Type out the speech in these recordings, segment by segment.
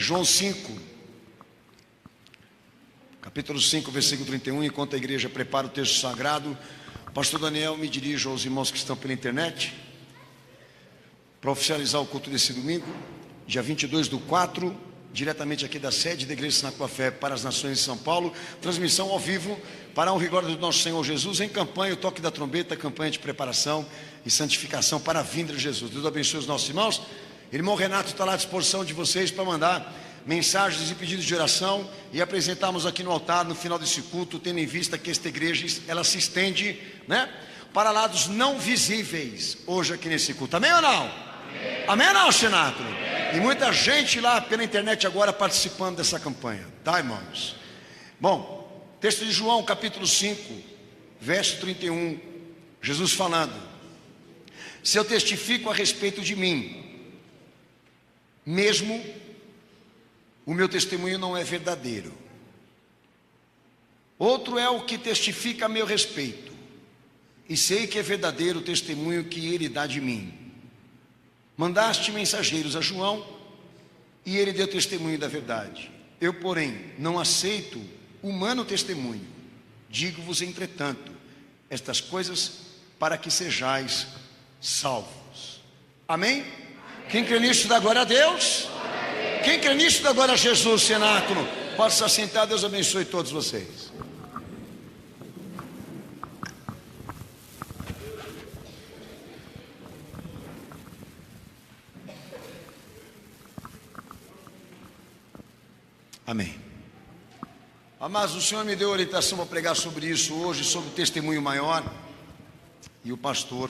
João 5, capítulo 5, versículo 31, enquanto a igreja prepara o texto sagrado, o pastor Daniel me dirige aos irmãos que estão pela internet, para oficializar o culto desse domingo, dia 22/4, diretamente aqui da sede da Igreja Sinai com a Fé para as Nações de São Paulo, transmissão ao vivo, para a honra e glória do nosso Senhor Jesus, em campanha, o toque da trombeta, campanha de preparação e santificação para a vinda de Jesus. Deus abençoe os nossos irmãos. Irmão Renato está lá à disposição de vocês para mandar mensagens e pedidos de oração e apresentarmos aqui no altar no final desse culto, tendo em vista que esta igreja ela se estende, né, para lados não visíveis hoje aqui nesse culto. Amém ou não? Amém, amém ou não, Senato? E muita gente lá pela internet agora participando dessa campanha, tá, irmãos? Bom, texto de João capítulo 5, verso 31, Jesus falando: se eu testifico a respeito de mim mesmo, o meu testemunho não é verdadeiro. Outro é o que testifica a meu respeito, e sei que é verdadeiro o testemunho que ele dá de mim. Mandaste mensageiros a João, e ele deu testemunho da verdade. Eu, porém, não aceito humano testemunho. Digo-vos, entretanto, estas coisas para que sejais salvos. Amém? Quem crê nisso dá glória a Deus. Quem crê nisso dá glória a Jesus, cenáculo. Pode se assentar, Deus abençoe todos vocês. Amém. Amados, o Senhor me deu orientação para pregar sobre isso hoje, sobre o testemunho maior. E o pastor,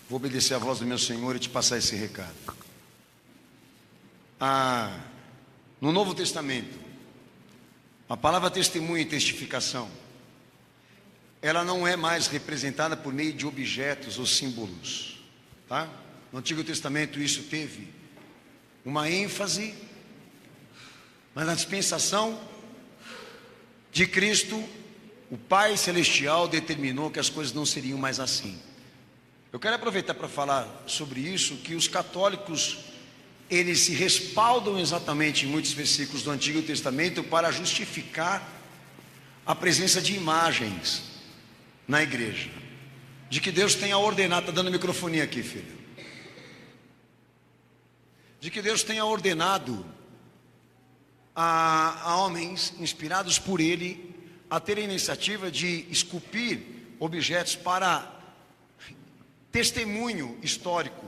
vou obedecer a voz do meu Senhor e te passar esse recado. No Novo Testamento, a palavra testemunho e testificação, ela não é mais representada por meio de objetos ou símbolos, tá? No Antigo Testamento isso teve uma ênfase, mas na dispensação de Cristo, o Pai Celestial determinou que as coisas não seriam mais assim. Eu quero aproveitar para falar sobre isso, que os católicos, eles se respaldam exatamente em muitos versículos do Antigo Testamento para justificar a presença de imagens na igreja, de que Deus tenha ordenado, está dando microfonia aqui, filho, de que Deus tenha ordenado a homens inspirados por Ele a terem a iniciativa de esculpir objetos para testemunho histórico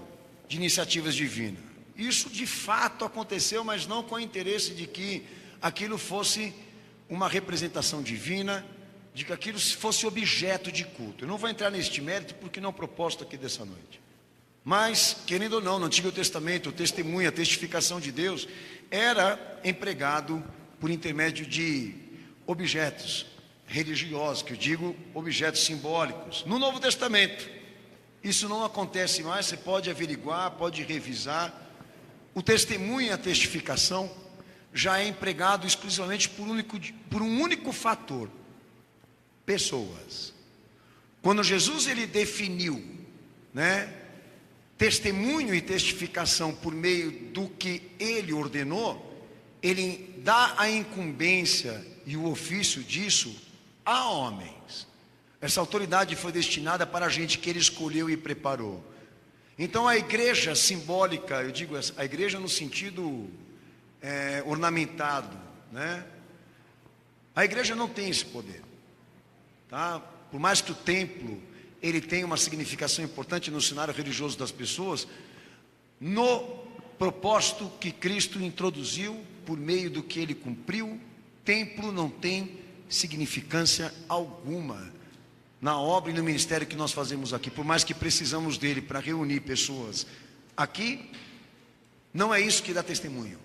de iniciativas divinas. Isso de fato aconteceu, mas não com o interesse de que aquilo fosse uma representação divina, de que aquilo fosse objeto de culto. Eu não vou entrar neste mérito porque não é o propósito aqui dessa noite. Mas, querendo ou não, no Antigo Testamento, o testemunho, a testificação de Deus era empregado por intermédio de objetos religiosos, que eu digo objetos simbólicos. No Novo Testamento, isso não acontece mais, você pode averiguar, pode revisar. O testemunho e a testificação já é empregado exclusivamente por um único fator: pessoas. Quando Jesus ele definiu, né, testemunho e testificação por meio do que ele ordenou, ele dá a incumbência e o ofício disso a homens. Essa autoridade foi destinada para a gente que ele escolheu e preparou. Então a igreja simbólica, eu digo a igreja no sentido ornamentado, né? A igreja não tem esse poder, tá? Por mais que o templo ele tenha uma significação importante no cenário religioso das pessoas, no propósito que Cristo introduziu por meio do que ele cumpriu, templo não tem significância alguma na obra e no ministério que nós fazemos aqui. Por mais que precisamos dele para reunir pessoas aqui, não é isso que dá testemunho.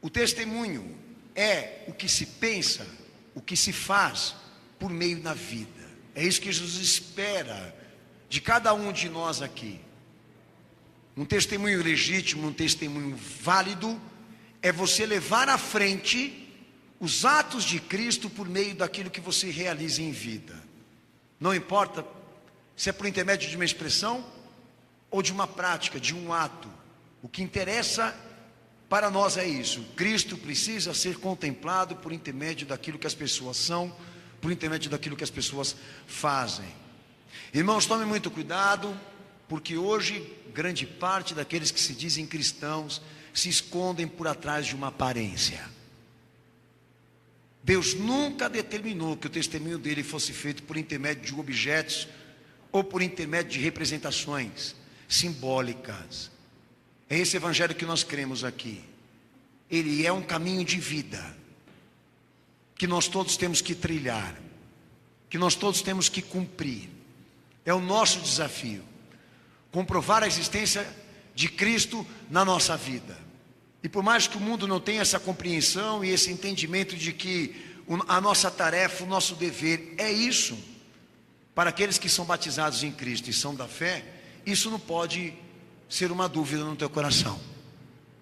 O testemunho é o que se pensa, o que se faz por meio da vida. É isso que Jesus espera de cada um de nós aqui. Um testemunho legítimo, um testemunho válido, é você levar à frente os atos de Cristo por meio daquilo que você realiza em vida. Não importa se é por intermédio de uma expressão ou de uma prática, de um ato. O que interessa para nós é isso: Cristo precisa ser contemplado por intermédio daquilo que as pessoas são, por intermédio daquilo que as pessoas fazem. Irmãos, tomem muito cuidado, porque hoje grande parte daqueles que se dizem cristãos se escondem por atrás de uma aparência. Deus nunca determinou que o testemunho dele fosse feito por intermédio de objetos ou por intermédio de representações simbólicas. É esse evangelho que nós cremos aqui. Ele é um caminho de vida que nós todos temos que trilhar, que nós todos temos que cumprir. É o nosso desafio, comprovar a existência de Cristo na nossa vida. E por mais que o mundo não tenha essa compreensão e esse entendimento de que a nossa tarefa, o nosso dever é isso, para aqueles que são batizados em Cristo e são da fé, isso não pode ser uma dúvida no teu coração.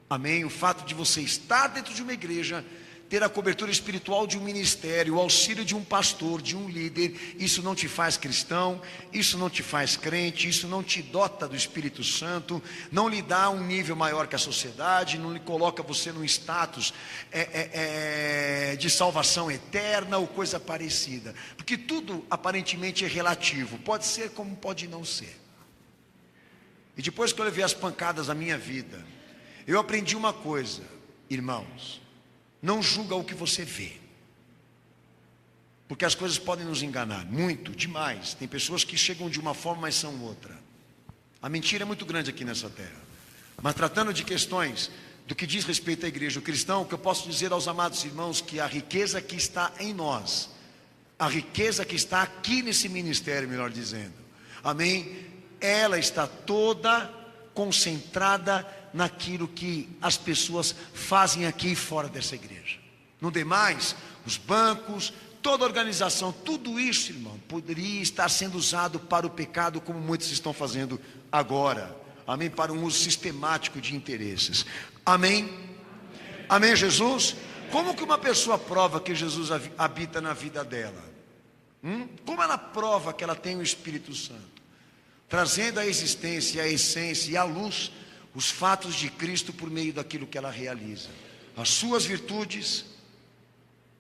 Amém? O fato de você estar dentro de uma igreja, ter a cobertura espiritual de um ministério, o auxílio de um pastor, de um líder, isso não te faz cristão, isso não te faz crente, isso não te dota do Espírito Santo, não lhe dá um nível maior que a sociedade, não lhe coloca você num status de salvação eterna ou coisa parecida, porque tudo aparentemente é relativo, pode ser como pode não ser. E depois que eu levei as pancadas da minha vida, eu aprendi uma coisa, irmãos: não julga o que você vê, porque as coisas podem nos enganar, muito, demais. Tem pessoas que chegam de uma forma, mas são outra. A mentira é muito grande aqui nessa terra. Mas tratando de questões do que diz respeito à igreja, o cristão, o que eu posso dizer aos amados irmãos, que a riqueza que está em nós, a riqueza que está aqui nesse ministério, melhor dizendo, amém, ela está toda concentrada naquilo que as pessoas fazem aqui e fora dessa igreja. No demais, os bancos, toda a organização, tudo isso, irmão, poderia estar sendo usado para o pecado, como muitos estão fazendo agora. Amém? Para um uso sistemático de interesses. Amém? Amém, Jesus? Como que uma pessoa prova que Jesus habita na vida dela? Como ela prova que ela tem o Espírito Santo? Trazendo à existência, à essência e à luz os fatos de Cristo por meio daquilo que ela realiza. As suas virtudes,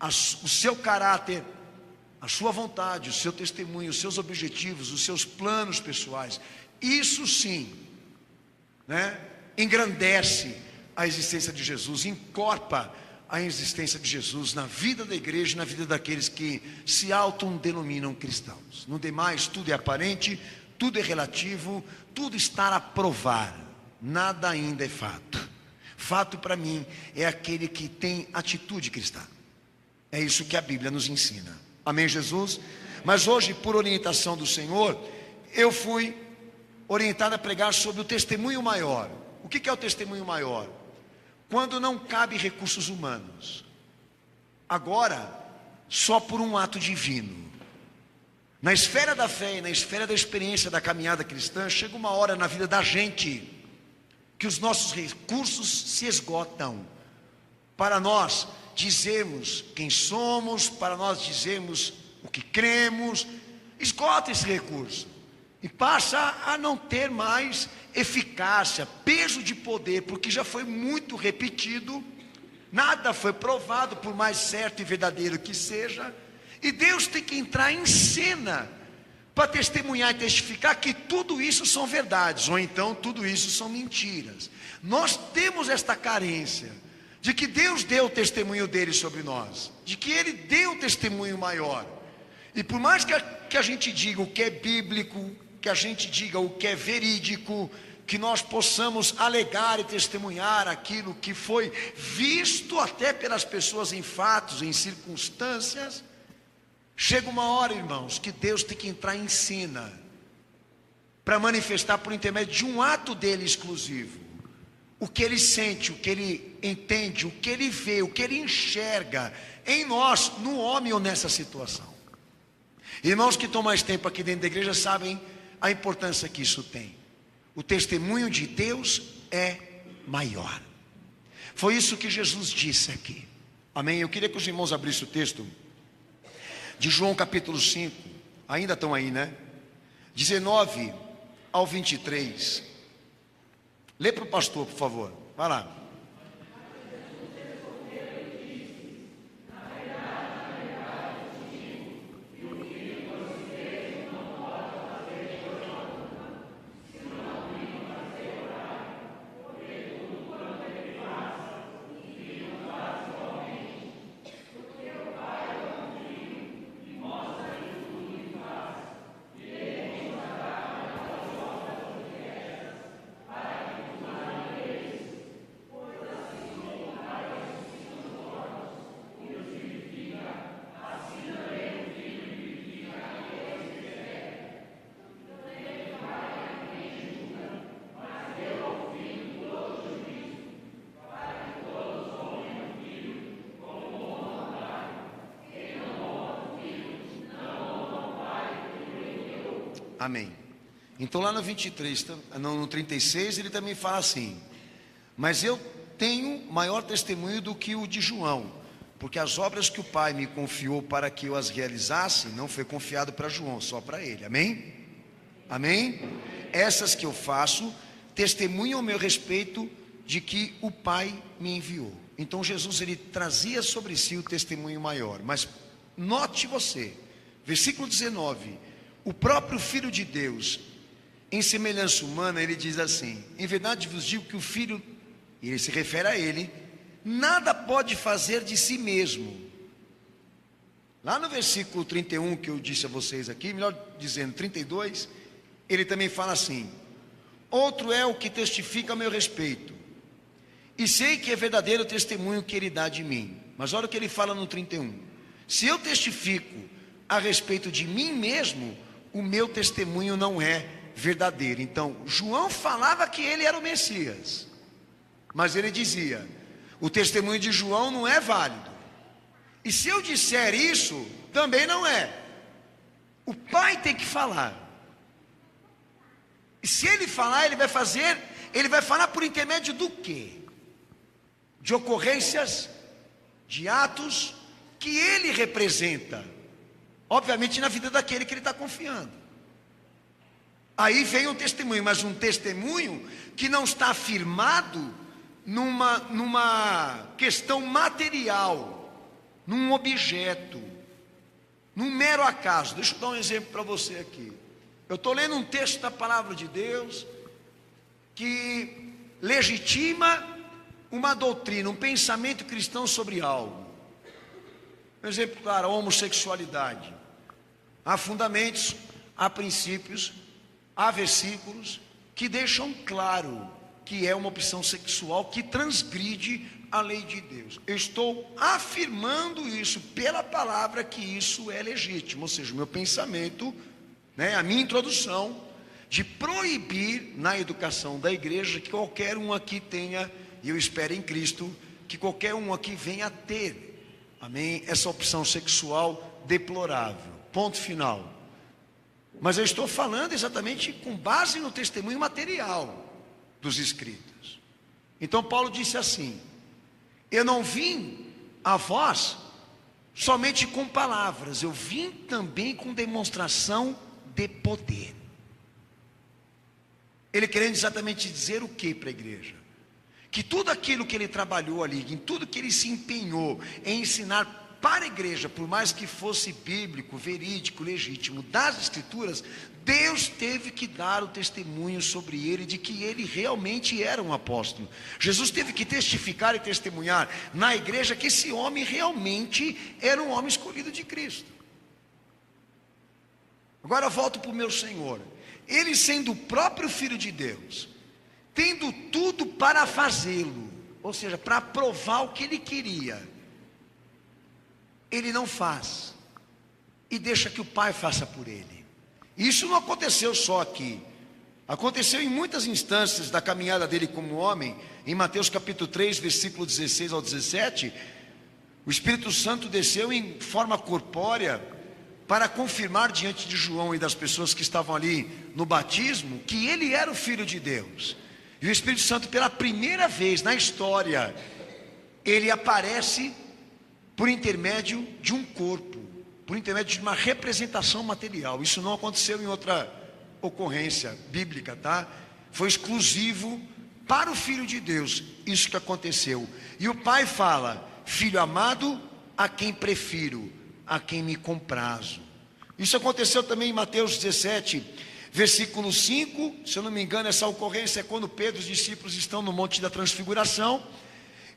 o seu caráter, a sua vontade, o seu testemunho, os seus objetivos, os seus planos pessoais. Isso sim, engrandece a existência de Jesus, encorpa a existência de Jesus na vida da igreja e na vida daqueles que se autodenominam cristãos. No demais, tudo é aparente, tudo é relativo, tudo está a provar, nada ainda é fato. Fato para mim é aquele que tem atitude cristã. É isso que a Bíblia nos ensina. Amém, Jesus? Mas hoje, por orientação do Senhor, eu fui orientado a pregar sobre o testemunho maior. O que é o testemunho maior? Quando não cabe recursos humanos. Agora, só por um ato divino. Na esfera da fé e na esfera da experiência da caminhada cristã, chega uma hora na vida da gente que os nossos recursos se esgotam para nós dizermos quem somos, para nós dizermos o que cremos. Esgota esse recurso e passa a não ter mais eficácia, peso de poder, porque já foi muito repetido, nada foi provado, por mais certo e verdadeiro que seja. E Deus tem que entrar em cena para testemunhar e testificar que tudo isso são verdades, ou então tudo isso são mentiras. Nós temos esta carência de que Deus deu o testemunho dele sobre nós, de que ele deu o testemunho maior. E por mais que a gente diga o que é bíblico, que a gente diga o que é verídico, que nós possamos alegar e testemunhar aquilo que foi visto até pelas pessoas em fatos, em circunstâncias, chega uma hora, irmãos, que Deus tem que entrar em cena para manifestar por intermédio de um ato dele exclusivo o que ele sente, o que ele entende, o que ele vê, o que ele enxerga em nós, no homem ou nessa situação. Irmãos que estão mais tempo aqui dentro da igreja sabem a importância que isso tem. O testemunho de Deus é maior. Foi isso que Jesus disse aqui. Amém? Eu queria que os irmãos abrissem o texto de João capítulo 5, ainda estão aí, 19 ao 23. Lê para o pastor, por favor, vai lá. Amém. Então lá no 23, no 36, ele também fala assim: mas eu tenho maior testemunho do que o de João, porque as obras que o Pai me confiou para que eu as realizasse, não foi confiado para João, só para ele. Amém? Amém? Essas que eu faço testemunham ao meu respeito de que o Pai me enviou. Então Jesus, ele trazia sobre si o testemunho maior. Mas note você, versículo 19, o próprio Filho de Deus, em semelhança humana, ele diz assim: em verdade vos digo que o Filho, e ele se refere a ele, nada pode fazer de si mesmo. Lá no versículo 31 que eu disse a vocês aqui, melhor dizendo 32, ele também fala assim: outro é o que testifica a meu respeito, e sei que é verdadeiro o testemunho que ele dá de mim. Mas olha o que ele fala no 31: se eu testifico a respeito de mim mesmo, o meu testemunho não é verdadeiro. Então João falava que ele era o Messias, mas ele dizia: o testemunho de João não é válido, e se eu disser isso, também não é. O Pai tem que falar. E se ele falar, ele vai falar por intermédio do quê? De ocorrências, de atos que ele representa, obviamente na vida daquele que ele está confiando. Aí vem um testemunho, mas um testemunho que não está firmado numa questão material, num objeto, num mero acaso. Deixa eu dar um exemplo para você aqui. Eu estou lendo um texto da palavra de Deus que legitima uma doutrina, um pensamento cristão sobre algo. Um exemplo claro: a homossexualidade. Há fundamentos, há princípios, há versículos que deixam claro que é uma opção sexual que transgride a lei de Deus. Eu estou afirmando isso pela palavra, que isso é legítimo. Ou seja, o meu pensamento, a minha introdução de proibir na educação da igreja que qualquer um aqui tenha, e eu espero em Cristo que qualquer um aqui venha a ter, amém, essa opção sexual deplorável. Ponto final. Mas eu estou falando exatamente com base no testemunho material dos escritos. Então Paulo disse assim: eu não vim a vós somente com palavras, eu vim também com demonstração de poder. Ele querendo exatamente dizer o que para a igreja? Que tudo aquilo que ele trabalhou ali, em tudo que ele se empenhou em ensinar para a igreja, por mais que fosse bíblico, verídico, legítimo, das escrituras, Deus teve que dar o testemunho sobre ele de que ele realmente era um apóstolo. Jesus teve que testificar e testemunhar na igreja que esse homem realmente era um homem escolhido de Cristo. Agora eu volto para o meu Senhor. Ele, sendo o próprio Filho de Deus, tendo tudo para fazê-lo, ou seja, para provar o que ele queria, ele não faz e deixa que o Pai faça por ele. Isso não aconteceu só aqui, aconteceu em muitas instâncias da caminhada dele como homem. Em Mateus capítulo 3, versículo 16 ao 17, o Espírito Santo desceu em forma corpórea para confirmar diante de João e das pessoas que estavam ali no batismo que ele era o Filho de Deus. E o Espírito Santo, pela primeira vez na história, ele aparece por intermédio de um corpo, por intermédio de uma representação material. Isso não aconteceu em outra ocorrência bíblica, tá? Foi exclusivo para o Filho de Deus, isso que aconteceu. E o Pai fala: filho amado, a quem prefiro, a quem me comprazo. Isso aconteceu também em Mateus 17, versículo 5, se eu não me engano. Essa ocorrência é quando Pedro e os discípulos estão no Monte da Transfiguração,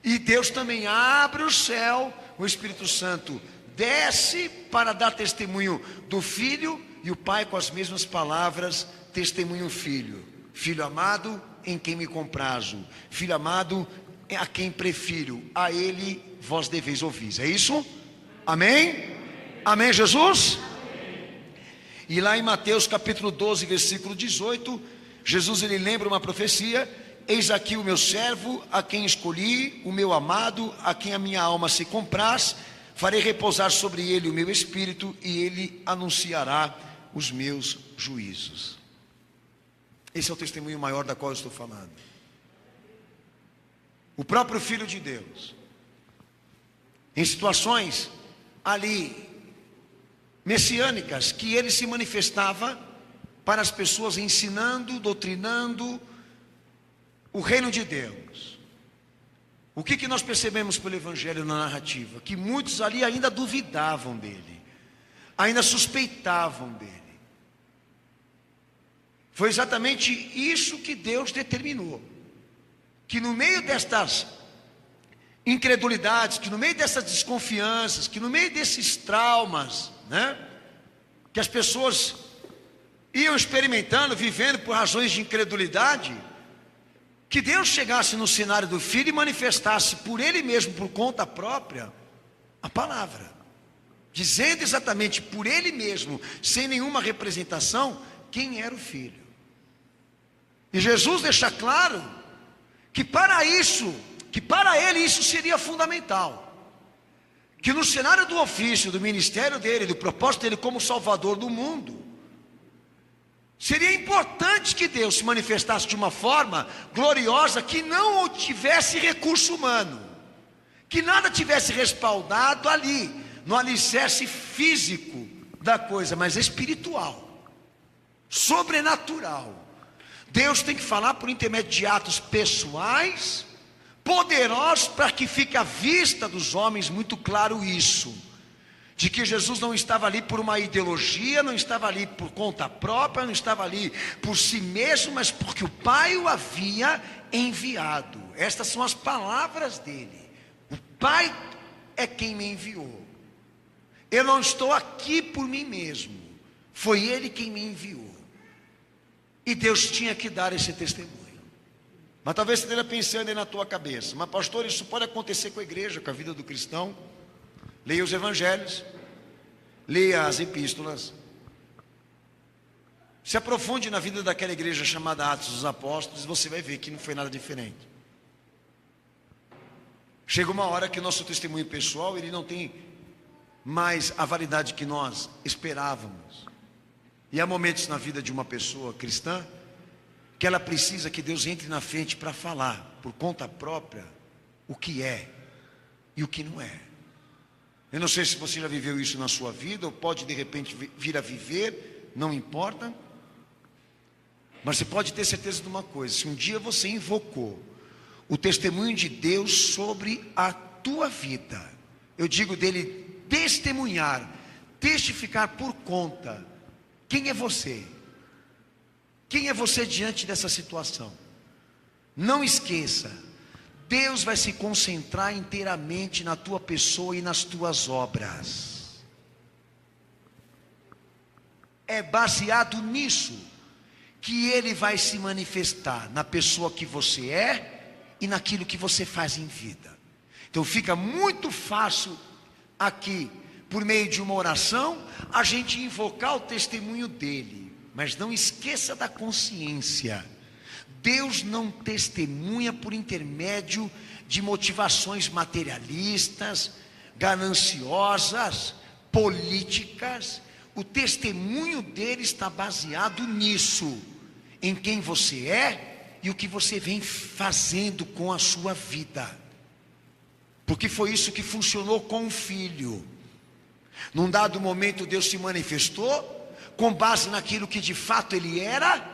e Deus também abre o céu, o Espírito Santo desce para dar testemunho do Filho, e o Pai, com as mesmas palavras, testemunha o Filho: filho amado, em quem me comprazo, filho amado, a quem prefiro, a ele vós deveis ouvir. É isso? Amém? Amém, Jesus? E lá em Mateus capítulo 12, versículo 18, Jesus, ele lembra uma profecia: eis aqui o meu servo, a quem escolhi, o meu amado, a quem a minha alma se compraz. Farei repousar sobre ele o meu espírito, e ele anunciará os meus juízos. Esse é o testemunho maior da qual eu estou falando. O próprio Filho de Deus, em situações ali messiânicas, que ele se manifestava para as pessoas, ensinando, doutrinando o reino de Deus. O que nós percebemos pelo Evangelho na narrativa? Que muitos ali ainda duvidavam dele, ainda suspeitavam dele. Foi exatamente isso que Deus determinou, que no meio destas incredulidades, que no meio dessas desconfianças, que no meio desses traumas, que as pessoas iam experimentando, vivendo por razões de incredulidade, que Deus chegasse no cenário do Filho e manifestasse por Ele mesmo, por conta própria, a palavra, dizendo exatamente por Ele mesmo, sem nenhuma representação, quem era o Filho. E Jesus deixa claro que para isso, que para Ele isso seria fundamental, que no cenário do ofício, do ministério dele, do propósito dele como Salvador do mundo, seria importante que Deus se manifestasse de uma forma gloriosa, que não tivesse recurso humano, que nada tivesse respaldado ali, no alicerce físico da coisa, mas espiritual, sobrenatural. Deus tem que falar por intermédio de atos pessoais, poderosos, para que fique à vista dos homens muito claro isso, de que Jesus não estava ali por uma ideologia, não estava ali por conta própria, não estava ali por si mesmo, mas porque o Pai o havia enviado. Estas são as palavras dele: o Pai é quem me enviou, eu não estou aqui por mim mesmo, foi Ele quem me enviou. E Deus tinha que dar esse testemunho. Mas talvez você esteja pensando aí na tua cabeça: mas pastor, isso pode acontecer com a igreja, com a vida do cristão? Leia os evangelhos, leia as epístolas, se aprofunde na vida daquela igreja chamada Atos dos Apóstolos, e você vai ver que não foi nada diferente. Chega uma hora que o nosso testemunho pessoal, ele não tem mais a validade que nós esperávamos. E há momentos na vida de uma pessoa cristã que ela precisa que Deus entre na frente para falar por conta própria o que é e o que não é. Eu não sei se você já viveu isso na sua vida, ou pode de repente vir a viver, não importa. Mas você pode ter certeza de uma coisa: se um dia você invocou o testemunho de Deus sobre a tua vida, eu digo dele testemunhar, testificar por conta, quem é você? Quem é você diante dessa situação? Não esqueça, Deus vai se concentrar inteiramente na tua pessoa e nas tuas obras. É baseado nisso que Ele vai se manifestar, na pessoa que você é e naquilo que você faz em vida. Então fica muito fácil aqui, por meio de uma oração, a gente invocar o testemunho dele. Mas não esqueça da consciência: Deus não testemunha por intermédio de motivações materialistas, gananciosas, políticas. O testemunho dele está baseado nisso, em quem você é e o que você vem fazendo com a sua vida. Porque foi isso que funcionou com o Filho. Num dado momento Deus se manifestou com base naquilo que de fato ele era,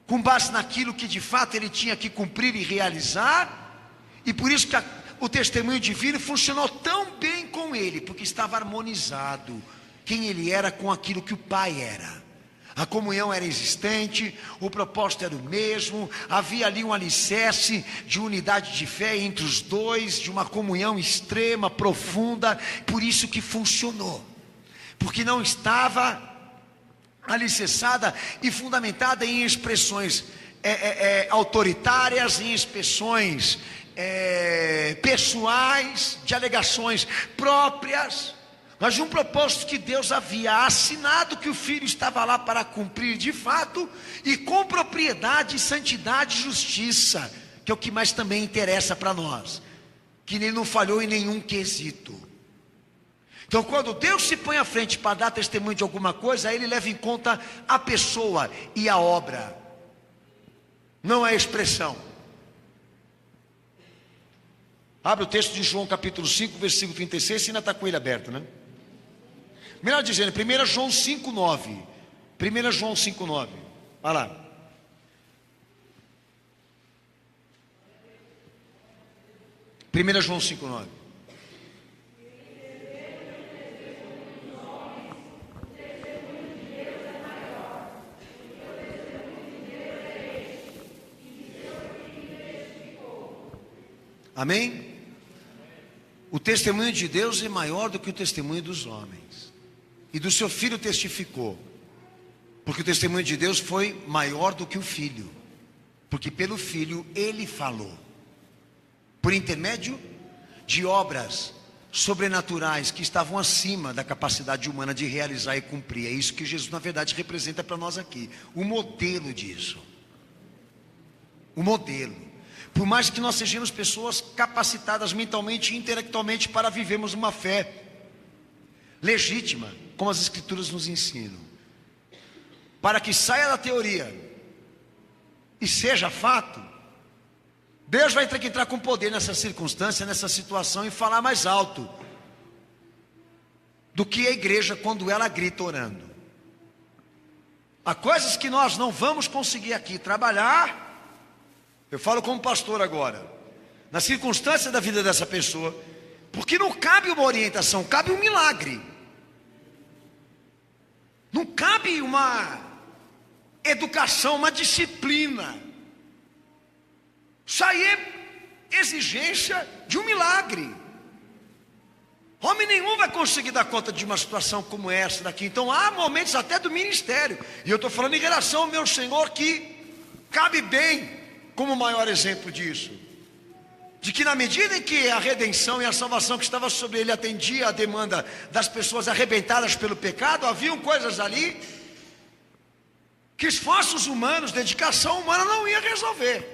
com base naquilo que de fato ele tinha que cumprir e realizar. E por isso que o testemunho divino funcionou tão bem com ele, porque estava harmonizado quem ele era com aquilo que o Pai era. A comunhão era existente, o propósito era o mesmo, havia ali um alicerce de unidade de fé entre os dois, de uma comunhão extrema, profunda. Por isso que funcionou, porque não estava alicerçada e fundamentada em expressões autoritárias, em expressões pessoais, de alegações próprias, mas de um propósito que Deus havia assinado, que o Filho estava lá para cumprir de fato, e com propriedade, santidade e justiça, que é o que mais também interessa para nós, que ele não falhou em nenhum quesito, Então, quando Deus se põe à frente para dar testemunho de alguma coisa, Ele leva em conta a pessoa e a obra, não a expressão. Abre o texto de João capítulo 5, versículo 36, se ainda está com ele aberto, né? Melhor dizendo, 1 João 5,9. 1 João 5,9. Vai lá. Primeira João 5,9. Amém? O testemunho de Deus é maior do que o testemunho dos homens. E do seu filho testificou. Porque o testemunho de Deus foi maior do que o filho. Porque pelo filho ele falou. Por intermédio de obras sobrenaturais que estavam acima da capacidade humana de realizar e cumprir. É isso que Jesus na verdade representa para nós aqui. O modelo disso. O modelo. Por mais que nós sejamos pessoas capacitadas mentalmente e intelectualmente para vivermos uma fé legítima, como as Escrituras nos ensinam, para que saia da teoria e seja fato, Deus vai ter que entrar com poder nessa circunstância, nessa situação e falar mais alto do que a igreja quando ela grita orando. Há coisas que nós não vamos conseguir aqui trabalhar. Eu falo como pastor agora, na circunstância da vida dessa pessoa, porque não cabe uma orientação, cabe um milagre. Não cabe uma educação, uma disciplina. Isso aí é exigência de um milagre. Homem nenhum vai conseguir dar conta de uma situação como essa daqui. Então há momentos até do ministério, e eu estou falando em relação ao meu Senhor, que cabe bem como o maior exemplo disso, de que na medida em que a redenção e a salvação que estava sobre ele atendia a demanda das pessoas arrebentadas pelo pecado, haviam coisas ali que esforços humanos, dedicação humana não ia resolver.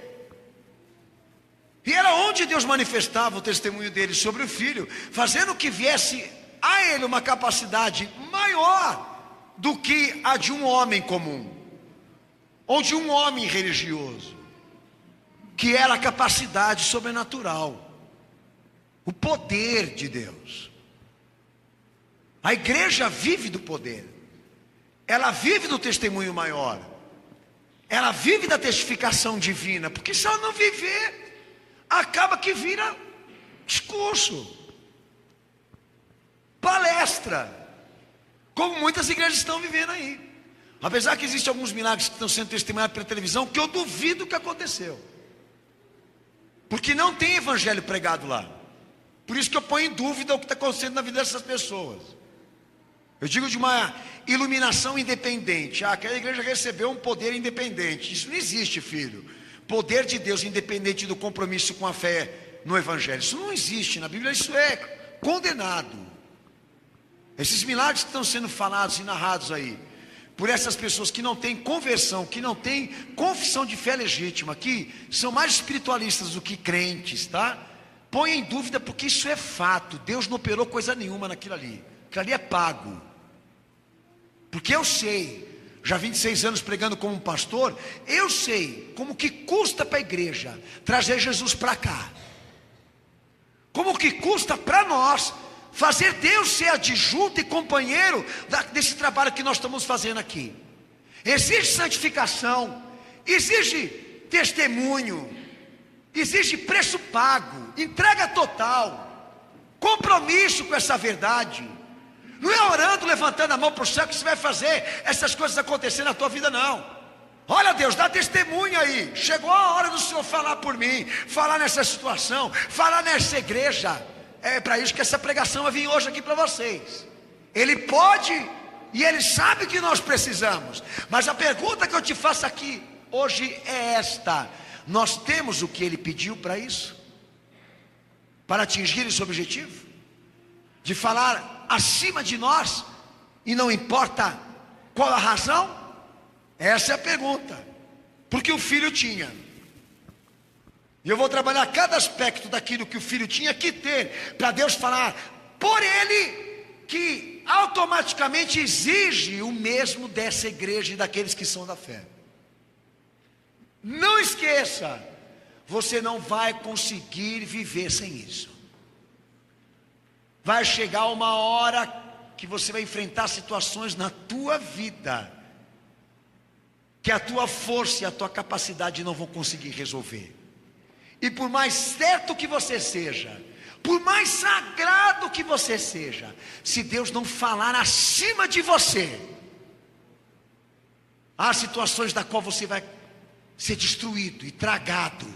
E era onde Deus manifestava o testemunho dele sobre o filho, fazendo que viesse a ele uma capacidade maior do que a de um homem comum, ou de um homem religioso, que era a capacidade sobrenatural, o poder de Deus. A igreja vive do poder, ela vive do testemunho maior, ela vive da testificação divina, porque se ela não viver, acaba que vira discurso, palestra, como muitas igrejas estão vivendo aí. Apesar que existem alguns milagres que estão sendo testemunhados pela televisão, que eu duvido que aconteceu, porque não tem evangelho pregado lá. Por isso que eu ponho em dúvida o que está acontecendo na vida dessas pessoas. Eu digo de uma iluminação independente. Aquela igreja recebeu um poder independente. Isso não existe, filho. Poder de Deus independente do compromisso com a fé no evangelho. Isso não existe na Bíblia, isso é condenado. Esses milagres que estão sendo falados e narrados aí por essas pessoas que não têm conversão, que não têm confissão de fé legítima, que são mais espiritualistas do que crentes, tá? Põe em dúvida, porque isso é fato. Deus não operou coisa nenhuma naquilo ali. Aquilo ali é pago. Porque eu sei, já 26 anos pregando como um pastor, eu sei como que custa para a igreja trazer Jesus para cá. Como que custa para nós fazer Deus ser adjunto e companheiro desse trabalho que nós estamos fazendo aqui. Exige santificação, exige testemunho, exige preço pago, entrega total, compromisso com essa verdade. Não é orando, levantando a mão para o céu que você vai fazer essas coisas acontecer na tua vida, não. Olha, Deus, dá testemunho aí. Chegou a hora do Senhor falar por mim, falar nessa situação, falar nessa igreja. É para isso que essa pregação vai vir hoje aqui para vocês. Ele pode e Ele sabe que nós precisamos. Mas a pergunta que eu te faço aqui hoje é esta: nós temos o que Ele pediu para isso? Para atingir esse objetivo? De falar acima de nós, e não importa qual a razão? Essa é a pergunta. Porque o filho tinha. E eu vou trabalhar cada aspecto daquilo que o filho tinha que ter, para Deus falar por ele que automaticamente exige o mesmo dessa igreja e daqueles que são da fé. Não esqueça, você não vai conseguir viver sem isso. Vai chegar uma hora que você vai enfrentar situações na tua vida que a tua força e a tua capacidade não vão conseguir resolver. E por mais certo que você seja, por mais sagrado que você seja, se Deus não falar acima de você, há situações da qual você vai ser destruído e tragado.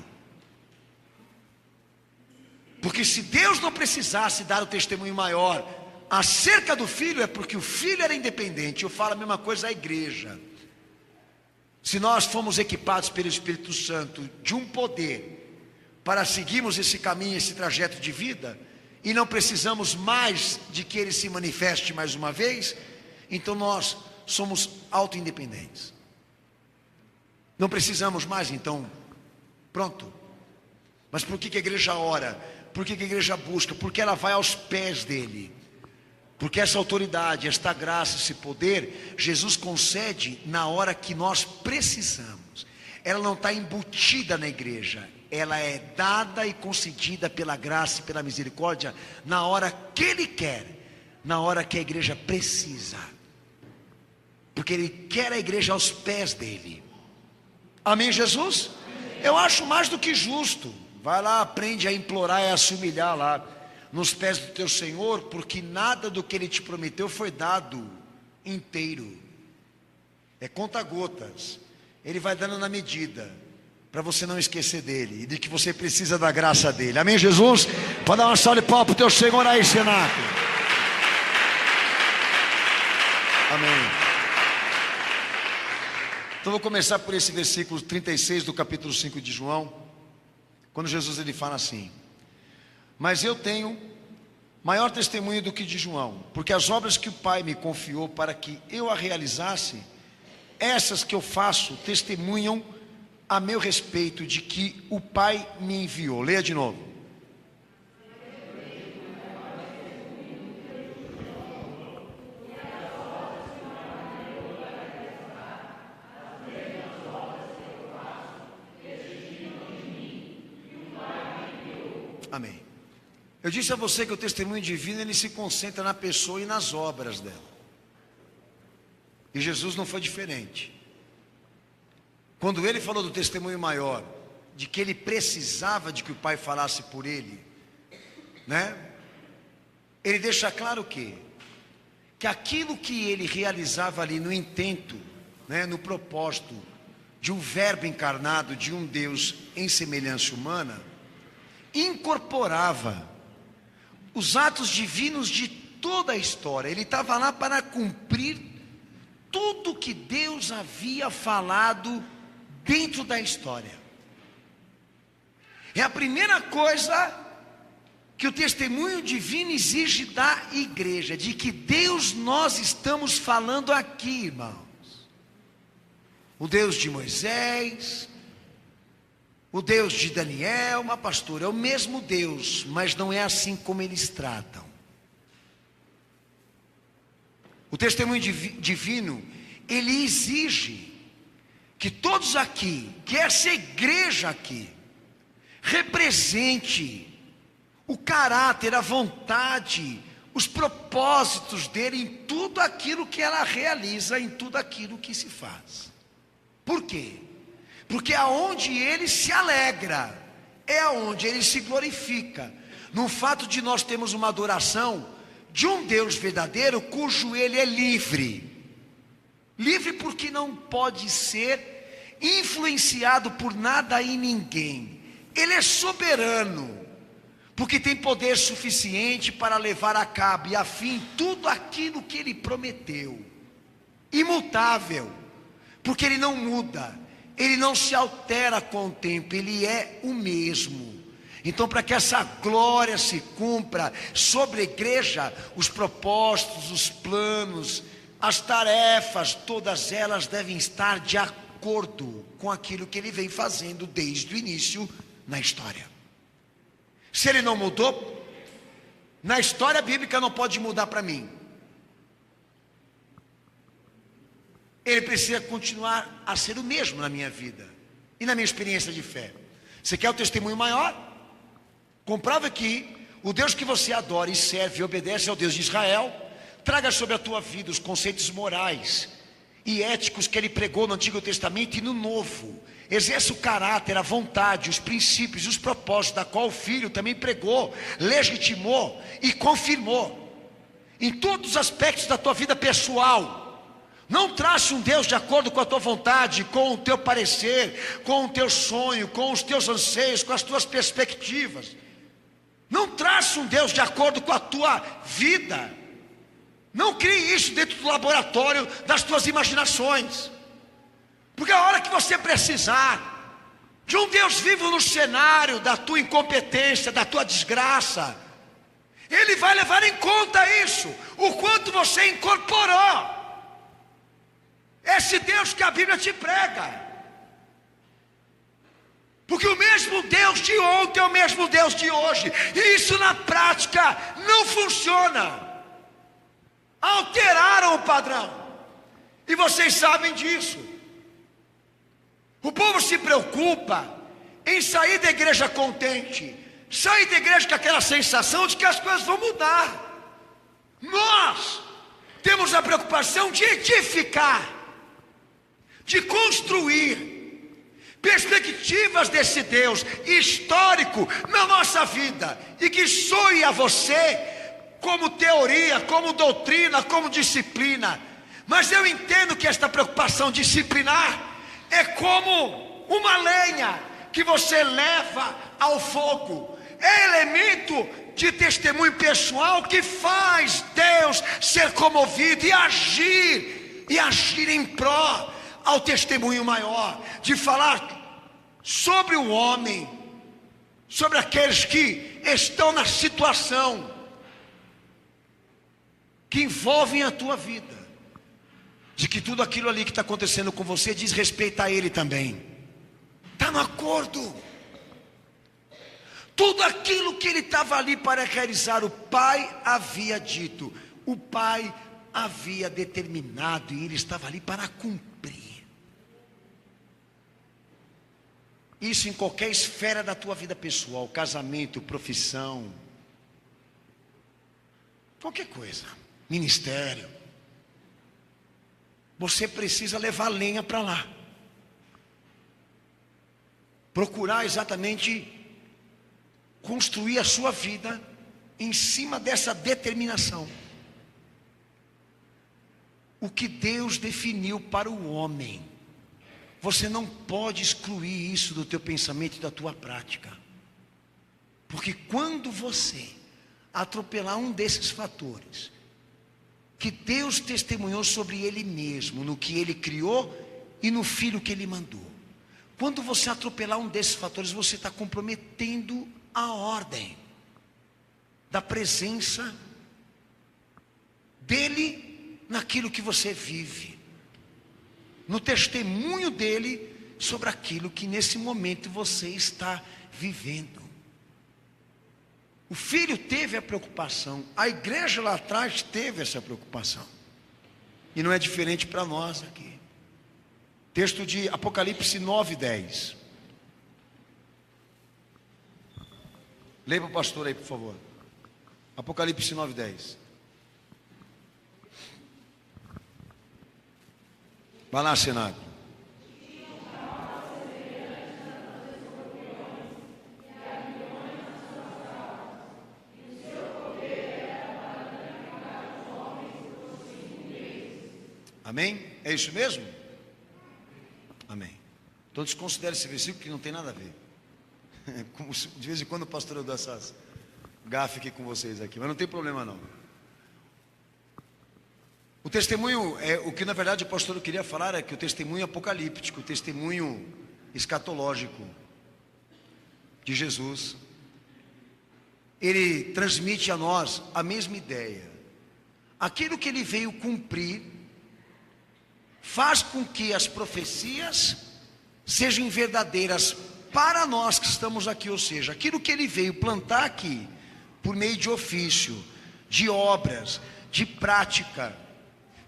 Porque se Deus não precisasse dar o testemunho maior acerca do filho, é porque o filho era independente. Eu falo a mesma coisa à igreja. Se nós fomos equipados pelo Espírito Santo de um poder para seguirmos esse caminho, esse trajeto de vida, e não precisamos mais de que ele se manifeste mais uma vez, então nós somos auto-independentes. Não precisamos mais, então, pronto. Mas por que a igreja ora? Por que a igreja busca? Porque ela vai aos pés dele. Porque essa autoridade, esta graça, esse poder, Jesus concede na hora que nós precisamos. Ela não está embutida na igreja, ela é dada e concedida pela graça e pela misericórdia na hora que Ele quer, na hora que a igreja precisa, porque Ele quer a igreja aos pés dEle. Amém, Jesus? Eu acho mais do que justo. Vai lá, aprende a implorar e a se humilhar lá nos pés do teu Senhor, porque nada do que Ele te prometeu foi dado inteiro, é conta-gotas. Ele vai dando na medida, para você não esquecer dele, e de que você precisa da graça dele. Amém, Jesus? Pode dar uma salva de palmas para o teu Senhor aí, cenáculo. Amém. Então vou começar por esse versículo 36 do capítulo 5 de João, quando Jesus ele fala assim: mas eu tenho maior testemunho do que de João, porque as obras que o Pai me confiou para que eu a realizasse, essas que eu faço testemunham a meu respeito de que o Pai me enviou. Leia de novo. Amém. Eu disse a você que o testemunho divino ele se concentra na pessoa e nas obras dela. E Jesus não foi diferente. Quando ele falou do testemunho maior, de que ele precisava de que o Pai falasse por ele, né? Ele deixa claro que aquilo que ele realizava ali no intento, né, no propósito de um verbo encarnado, de um Deus em semelhança humana, incorporava os atos divinos de toda a história. Ele estava lá para cumprir tudo que Deus havia falado dentro da história. É a primeira coisa que o testemunho divino exige da igreja, de que Deus nós estamos falando aqui, irmãos. O Deus de Moisés, o Deus de Daniel, uma pastora, é o mesmo Deus, mas não é assim como eles tratam. O testemunho divino, ele exige que todos aqui, que essa igreja aqui, represente o caráter, a vontade, os propósitos dele em tudo aquilo que ela realiza, em tudo aquilo que se faz. Por quê? Porque aonde ele se alegra, é aonde ele se glorifica, no fato de nós termos uma adoração de um Deus verdadeiro, cujo ele é livre. Livre porque não pode ser influenciado por nada e ninguém. Ele é soberano, porque tem poder suficiente para levar a cabo e a fim tudo aquilo que ele prometeu. Imutável, porque ele não muda, ele não se altera com o tempo, ele é o mesmo. Então, para que essa glória se cumpra sobre a igreja, os propósitos, os planos, as tarefas, todas elas devem estar de acordo com aquilo que ele vem fazendo desde o início na história. Se ele não mudou, na história bíblica não pode mudar para mim. ele precisa continuar a ser o mesmo na minha vida e na minha experiência de fé. Você quer o testemunho maior? Comprova que o Deus que você adora e serve e obedece ao Deus de Israel. Traga sobre a tua vida os conceitos morais e éticos que ele pregou no Antigo Testamento e no Novo. Exerça o caráter, a vontade, os princípios e os propósitos da qual o Filho também pregou, legitimou e confirmou em todos os aspectos da tua vida pessoal. Não trace um Deus de acordo com a tua vontade, com o teu parecer, com o teu sonho, com os teus anseios, com as tuas perspectivas. Não trace um Deus de acordo com a tua vida. Não crie isso dentro do laboratório das tuas imaginações. Porque a hora que você precisar de um Deus vivo no cenário da tua incompetência, da tua desgraça, Ele vai levar em conta isso, o quanto você incorporou esse Deus que a Bíblia te prega. Porque o mesmo Deus de ontem é o mesmo Deus de hoje, e isso na prática não funciona. Alteraram o padrão, e vocês sabem disso. O povo se preocupa em sair da igreja contente, sair da igreja com aquela sensação de que as coisas vão mudar. Nós temos a preocupação de edificar, de construir perspectivas desse Deus histórico na nossa vida, e que soe a você como teoria, como doutrina, como disciplina. Mas eu entendo que esta preocupação disciplinar é como uma lenha que você leva ao fogo. É elemento de testemunho pessoal que faz Deus ser comovido e agir em pró ao testemunho maior, de falar sobre o homem, sobre aqueles que estão na situação que envolvem a tua vida, de que tudo aquilo ali que está acontecendo com você diz respeito a Ele também. Está no acordo. Tudo aquilo que Ele estava ali para realizar, o Pai havia dito, o Pai havia determinado, e Ele estava ali para cumprir. Isso em qualquer esfera da tua vida pessoal, casamento, profissão, qualquer coisa, ministério. Você precisa levar lenha para lá. Procurar exatamente construir a sua vida em cima dessa determinação. O que Deus definiu para o homem, você não pode excluir isso do teu pensamento e da tua prática. Porque quando você atropelar um desses fatores que Deus testemunhou sobre Ele mesmo, no que Ele criou e no Filho que Ele mandou, quando você atropelar um desses fatores, você está comprometendo a ordem da presença dEle naquilo que você vive, no testemunho dEle sobre aquilo que nesse momento você está vivendo. O Filho teve a preocupação, a igreja lá atrás teve essa preocupação, e não é diferente para nós aqui. Texto de Apocalipse 9:10. Leia para o pastor aí, por favor. Apocalipse 9:10. Vai lá, Senado. Amém? É isso mesmo? Amém. Então desconsidere esse versículo que não tem nada a ver. Como de vez em quando o pastor eu dou essas gafes aqui com vocês aqui, mas não tem problema não. O testemunho, o que na verdade o pastor queria falar é que o testemunho apocalíptico, o testemunho escatológico de Jesus, ele transmite a nós a mesma ideia. Aquilo que ele veio cumprir faz com que as profecias sejam verdadeiras para nós que estamos aqui, ou seja, aquilo que ele veio plantar aqui, por meio de ofício, de obras, de prática,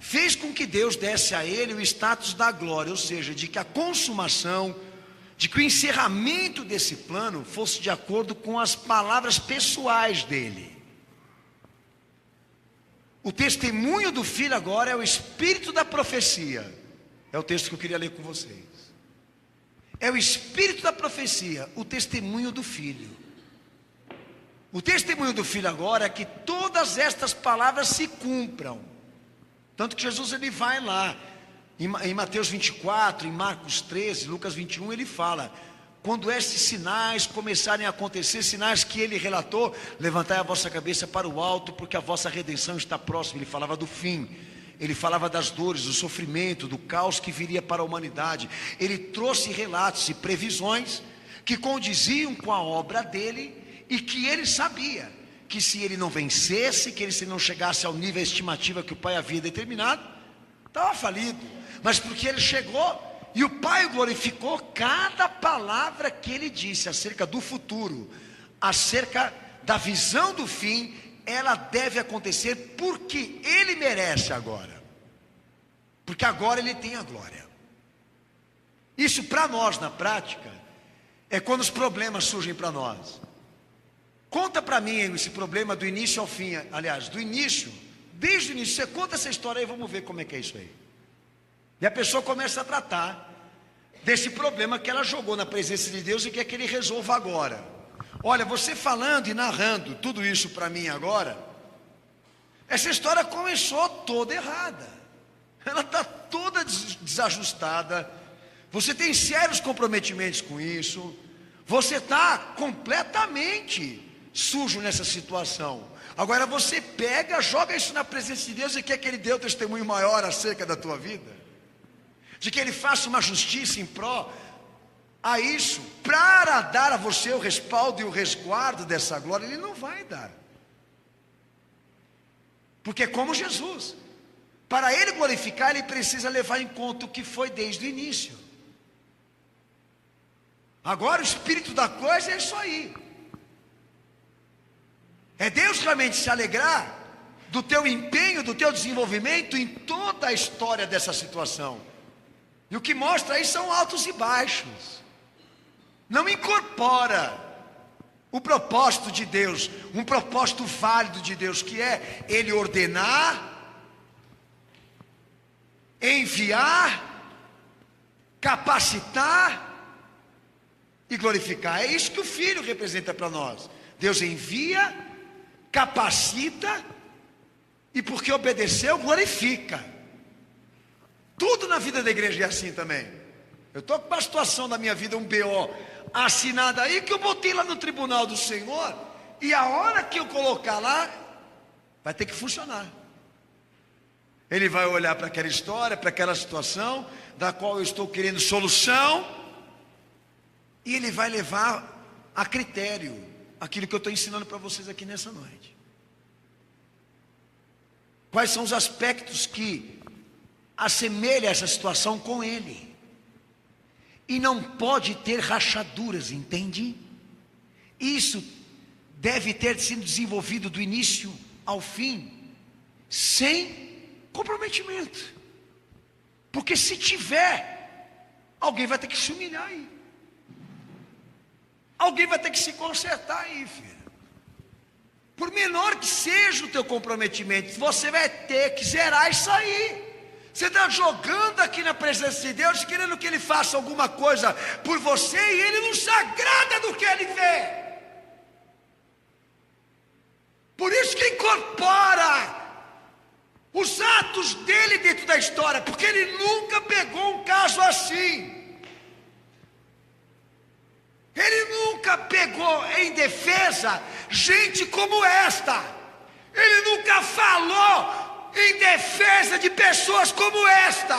fez com que Deus desse a ele o status da glória, ou seja, de que a consumação, de que o encerramento desse plano fosse de acordo com as palavras pessoais dele. O testemunho do Filho agora é o espírito da profecia. É o texto que eu queria ler com vocês. É o espírito da profecia, o testemunho do Filho. O testemunho do Filho agora é que todas estas palavras se cumpram. Tanto que Jesus ele vai lá, em Mateus 24, em Marcos 13, Lucas 21, ele fala: quando esses sinais começarem a acontecer, sinais que ele relatou, levantai a vossa cabeça para o alto, porque a vossa redenção está próxima. Ele falava do fim, ele falava das dores, do sofrimento, do caos que viria para a humanidade. Ele trouxe relatos e previsões que condiziam com a obra dele, e que ele sabia que se ele não vencesse, que ele se não chegasse ao nível estimativa que o Pai havia determinado, estava falido. Mas porque ele chegou, e o Pai o glorificou, cada palavra que ele disse acerca do futuro, acerca da visão do fim, ela deve acontecer porque ele merece agora. Porque agora ele tem a glória. Isso para nós na prática é quando os problemas surgem para nós. Conta para mim esse problema do início ao fim. Aliás, do início, desde o início. Você conta essa história aí, vamos ver como é que é isso aí. E a pessoa começa a tratar desse problema que ela jogou na presença de Deus e quer que ele resolva agora. Olha, você falando e narrando tudo isso para mim agora, essa história começou toda errada. Ela está toda desajustada. Você tem sérios comprometimentos com isso. Você está completamente sujo nessa situação. Agora você pega, joga isso na presença de Deus e quer que Ele dê o testemunho maior acerca da tua vida, de que Ele faça uma justiça em pró a isso, para dar a você o respaldo e o resguardo dessa glória. Ele não vai dar, porque é como Jesus, para Ele glorificar, Ele precisa levar em conta o que foi desde o início. Agora o espírito da coisa é isso aí. É Deus realmente se alegrar do teu empenho, do teu desenvolvimento em toda a história dessa situação. E o que mostra aí são altos e baixos. Não incorpora o propósito de Deus, um propósito válido de Deus, que é Ele ordenar, enviar, capacitar e glorificar. É isso que o Filho representa para nós. Deus envia, capacita, e porque obedeceu, glorifica. Tudo na vida da igreja é assim também. Eu estou com uma situação da minha vida, um BO assinada aí, que eu botei lá no tribunal do Senhor, e a hora que eu colocar lá, vai ter que funcionar. Ele vai olhar para aquela história, para aquela situação da qual eu estou querendo solução, e ele vai levar a critério aquilo que eu estou ensinando para vocês aqui nessa noite. Quais são os aspectos que assemelham essa situação com ele? E não pode ter rachaduras, entende? Isso deve ter sido desenvolvido do início ao fim, sem comprometimento. Porque se tiver, alguém vai ter que se humilhar aí. Alguém vai ter que se consertar aí, filho. Por menor que seja o teu comprometimento, você vai ter que zerar isso aí. Você está jogando aqui na presença de Deus, querendo que Ele faça alguma coisa por você, e Ele não se agrada do que Ele vê. Por isso que incorpora os atos dele dentro da história, porque Ele nunca pegou um caso assim. Ele nunca pegou em defesa gente como esta. Ele nunca falou em defesa de pessoas como esta.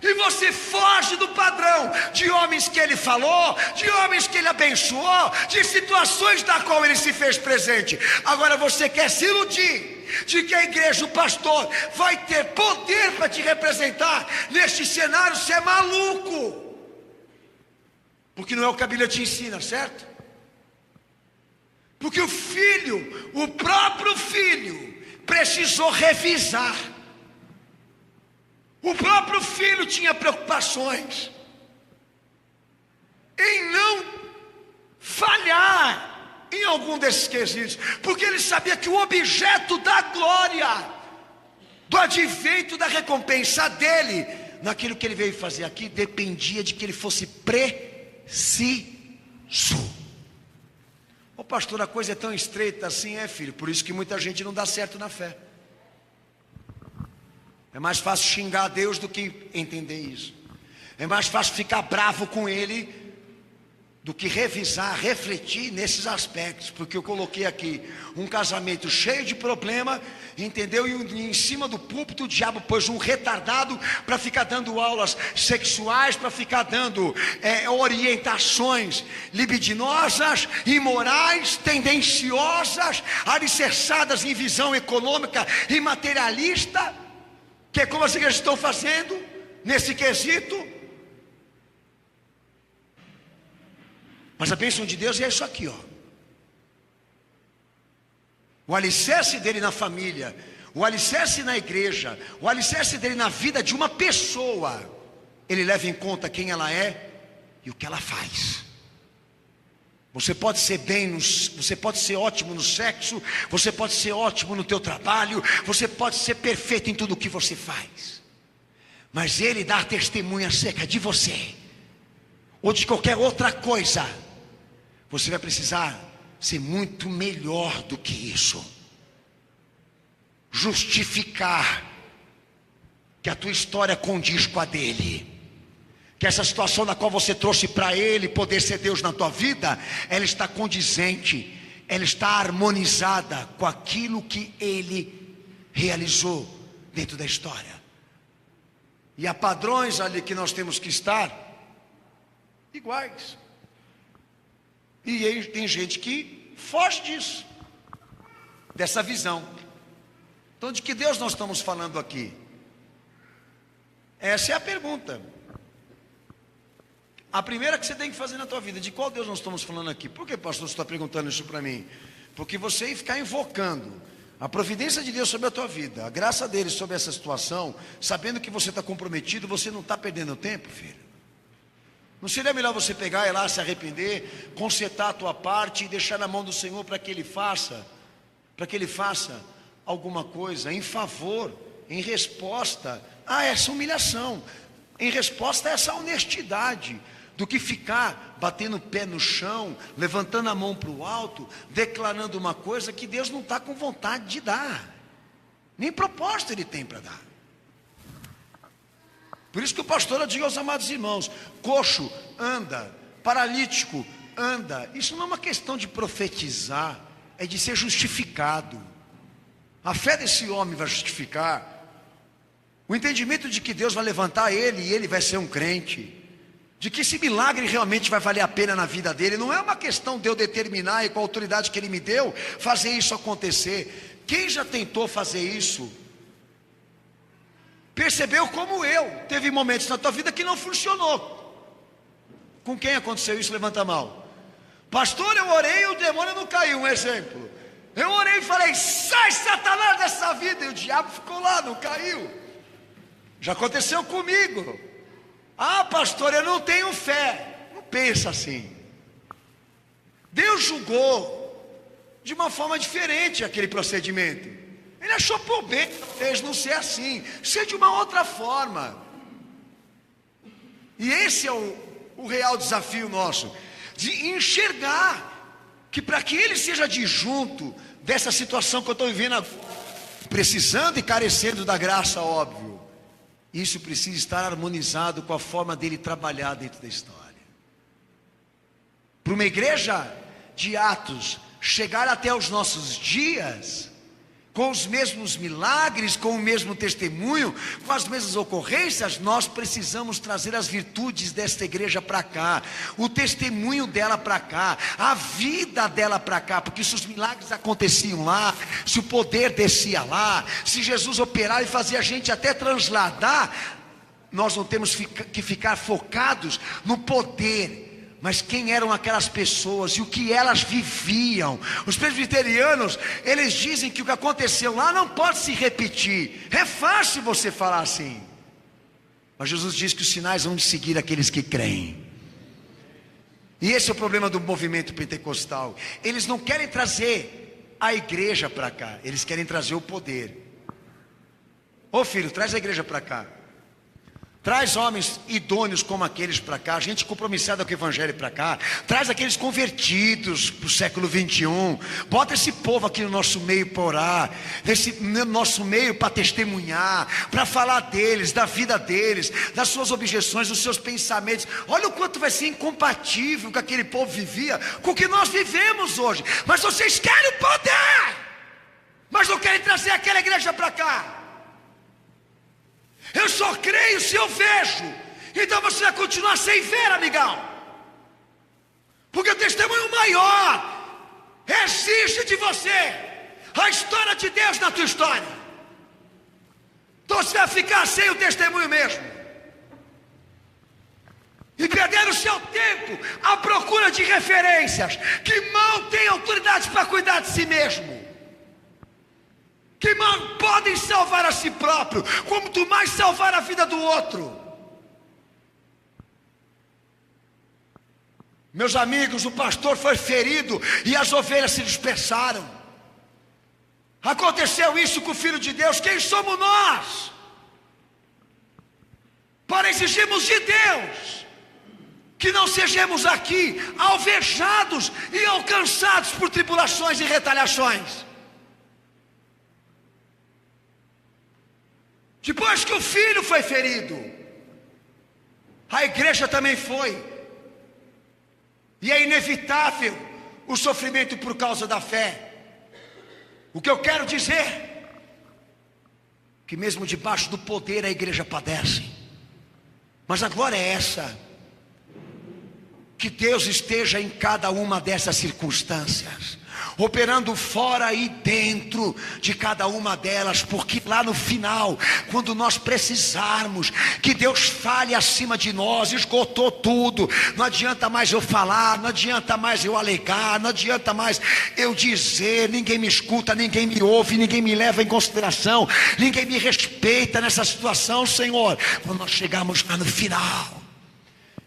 E você foge do padrão de homens que ele falou, de homens que ele abençoou, de situações da qual ele se fez presente. Agora você quer se iludir de que a igreja, o pastor, vai ter poder para te representar neste cenário? Você é maluco. Porque não é o que a Bíblia te ensina, certo? Porque o filho, o próprio filho, precisou revisar O próprio filho tinha preocupações em não falhar em algum desses quesitos, porque ele sabia que o objeto da glória, do advento da recompensa dele, naquilo que ele veio fazer aqui, dependia de que ele fosse preciso. Ô pastor, a coisa é tão estreita assim, filho, por isso que muita gente não dá certo na fé. É mais fácil xingar a Deus do que entender isso. É mais fácil ficar bravo com Ele do que revisar, refletir nesses aspectos. Porque eu coloquei aqui um casamento cheio de problema, entendeu? E em cima do púlpito o diabo pôs um retardado para ficar dando aulas sexuais, para ficar dando orientações libidinosas, imorais, tendenciosas, alicerçadas em visão econômica e materialista, que é como as igrejas estão fazendo nesse quesito. Mas a bênção de Deus é isso aqui, ó. O alicerce dele na família, o alicerce na igreja, o alicerce dele na vida de uma pessoa, ele leva em conta quem ela é e o que ela faz. Você pode ser você pode ser ótimo no sexo, você pode ser ótimo no teu trabalho, você pode ser perfeito em tudo o que você faz, mas ele dá testemunha acerca de você, ou de qualquer outra coisa, você vai precisar ser muito melhor do que isso, justificar que a tua história condiz com a dele, que essa situação na qual você trouxe para ele poder ser Deus na tua vida, ela está condizente, ela está harmonizada com aquilo que ele realizou dentro da história. E há padrões ali que nós temos que estar iguais. E aí tem gente que foge disso, dessa visão. Então, de que Deus nós estamos falando aqui? Essa é a pergunta. A primeira que você tem que fazer na tua vida: de qual Deus nós estamos falando aqui? Por que, pastor, você está perguntando isso para mim? Porque você ficar invocando a providência de Deus sobre a tua vida, a graça dele sobre essa situação, sabendo que você está comprometido, você não está perdendo tempo, filho. Não seria melhor você pegar e ir lá se arrepender, consertar a tua parte e deixar na mão do Senhor para que ele faça alguma coisa em favor, em resposta a essa humilhação, em resposta a essa honestidade, do que ficar batendo o pé no chão, levantando a mão para o alto, declarando uma coisa que Deus não está com vontade de dar, nem propósito ele tem para dar. Por isso que o pastor diz aos amados irmãos: coxo, anda; paralítico, anda. Isso não é uma questão de profetizar, é de ser justificado. A fé desse homem vai justificar, o entendimento de que Deus vai levantar ele e ele vai ser um crente, de que esse milagre realmente vai valer a pena na vida dele. Não é uma questão de eu determinar e com a autoridade que ele me deu fazer isso acontecer. Quem já tentou fazer isso percebeu, como eu, teve momentos na tua vida que não funcionou. Com quem aconteceu isso? Levanta a mão. Pastor, eu orei e o demônio não caiu. Um exemplo: eu orei e falei: sai, Satanás, dessa vida, e o diabo ficou lá, não caiu. Já aconteceu comigo. Ah, pastor, eu não tenho fé. Não pensa assim. Deus julgou de uma forma diferente aquele procedimento. Ele achou por bem, talvez não ser assim, ser de uma outra forma. E esse é o real desafio nosso, de enxergar que para que ele seja adjunto dessa situação que eu estou vivendo, precisando e carecendo da graça, óbvio, isso precisa estar harmonizado com a forma dele trabalhar dentro da história. Para uma igreja de Atos chegar até os nossos dias, com os mesmos milagres, com o mesmo testemunho, com as mesmas ocorrências, nós precisamos trazer as virtudes desta igreja para cá, o testemunho dela para cá, a vida dela para cá, porque se os milagres aconteciam lá, se o poder descia lá, se Jesus operava e fazia a gente até transladar, nós não temos que ficar focados no poder, mas quem eram aquelas pessoas e o que elas viviam. Os presbiterianos, eles dizem que o que aconteceu lá não pode se repetir. É fácil você falar assim, Mas Jesus diz que os sinais vão seguir aqueles que creem. E esse é o problema do movimento pentecostal. Eles não querem trazer a igreja para cá, eles querem trazer o poder. Ô filho, traz a igreja para cá. Traz homens idôneos como aqueles para cá, gente compromissada com o evangelho para cá. Traz aqueles convertidos para o século 21. Bota esse povo aqui no nosso meio para orar, no nosso meio para testemunhar, para falar deles, da vida deles, das suas objeções, dos seus pensamentos. Olha o quanto vai ser incompatível que aquele povo vivia com o que nós vivemos hoje. Mas vocês querem o poder, mas não querem trazer aquela igreja para cá. Eu só creio se eu vejo. Então você vai continuar sem ver, amigão, porque o testemunho maior exige de você a história de Deus na tua história. Então você vai ficar sem o testemunho mesmo, e perder o seu tempo à procura de referências que mal têm autoridade para cuidar de si mesmo, que não podem salvar a si próprio, como tu mais salvar a vida do outro. Meus amigos, o pastor foi ferido e as ovelhas se dispersaram. Aconteceu isso com o Filho de Deus. Quem somos nós para exigirmos de Deus que não sejamos aqui alvejados e alcançados por tribulações e retaliações? Depois que o filho foi ferido, a igreja também foi. E é inevitável o sofrimento por causa da fé. O que eu quero dizer, que mesmo debaixo do poder a igreja padece. Mas a glória é essa, que Deus esteja em cada uma dessas circunstâncias, operando fora e dentro de cada uma delas, porque lá no final, quando nós precisarmos que Deus fale acima de nós, esgotou tudo, não adianta mais eu falar, não adianta mais eu alegar, não adianta mais eu dizer, ninguém me escuta, ninguém me ouve, ninguém me leva em consideração, ninguém me respeita nessa situação, Senhor. Quando nós chegarmos lá no final,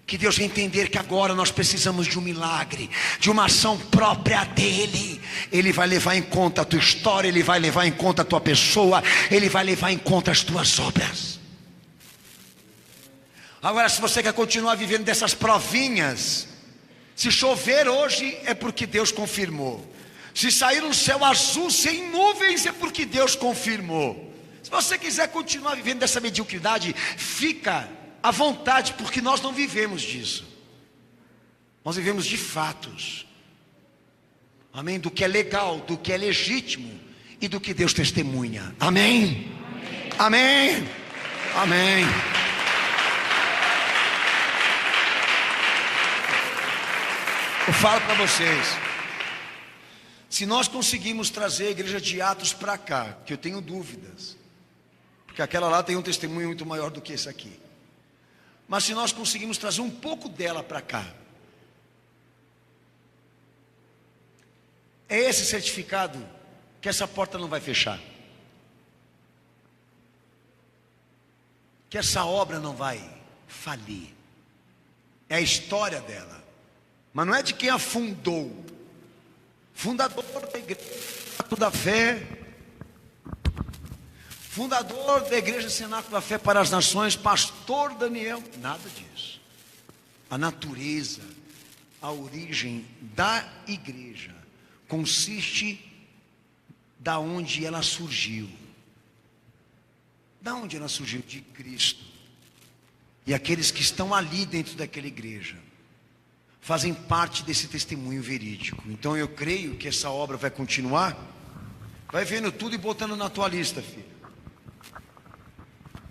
que Deus vai entender que agora nós precisamos de um milagre, de uma ação própria dEle. Ele vai levar em conta a tua história, Ele vai levar em conta a tua pessoa, Ele vai levar em conta as tuas obras. Agora, se você quer continuar vivendo dessas provinhas, se chover hoje é porque Deus confirmou, se sair um céu azul sem nuvens é porque Deus confirmou. Se você quiser continuar vivendo dessa mediocridade, fica à vontade, porque nós não vivemos disso. Nós vivemos de fatos. Amém? Do que é legal, do que é legítimo e do que Deus testemunha. Amém? Amém? Amém. Eu falo para vocês, se nós conseguimos trazer a igreja de Atos para cá, que eu tenho dúvidas, porque aquela lá tem um testemunho muito maior do que esse aqui. Mas se nós conseguimos trazer um pouco dela para cá, é esse certificado que essa porta não vai fechar, que essa obra não vai falir. É a história dela, mas não é de quem a fundou. Fundador da igreja da fé, fundador da igreja Cenáculo da Fé para as Nações, pastor Daniel, nada disso. A natureza, a origem da igreja consiste da onde ela surgiu. Da onde ela surgiu? De Cristo. E aqueles que estão ali dentro daquela igreja fazem parte desse testemunho verídico. Então eu creio que essa obra vai continuar. Vai vendo tudo e botando na tua lista, filho.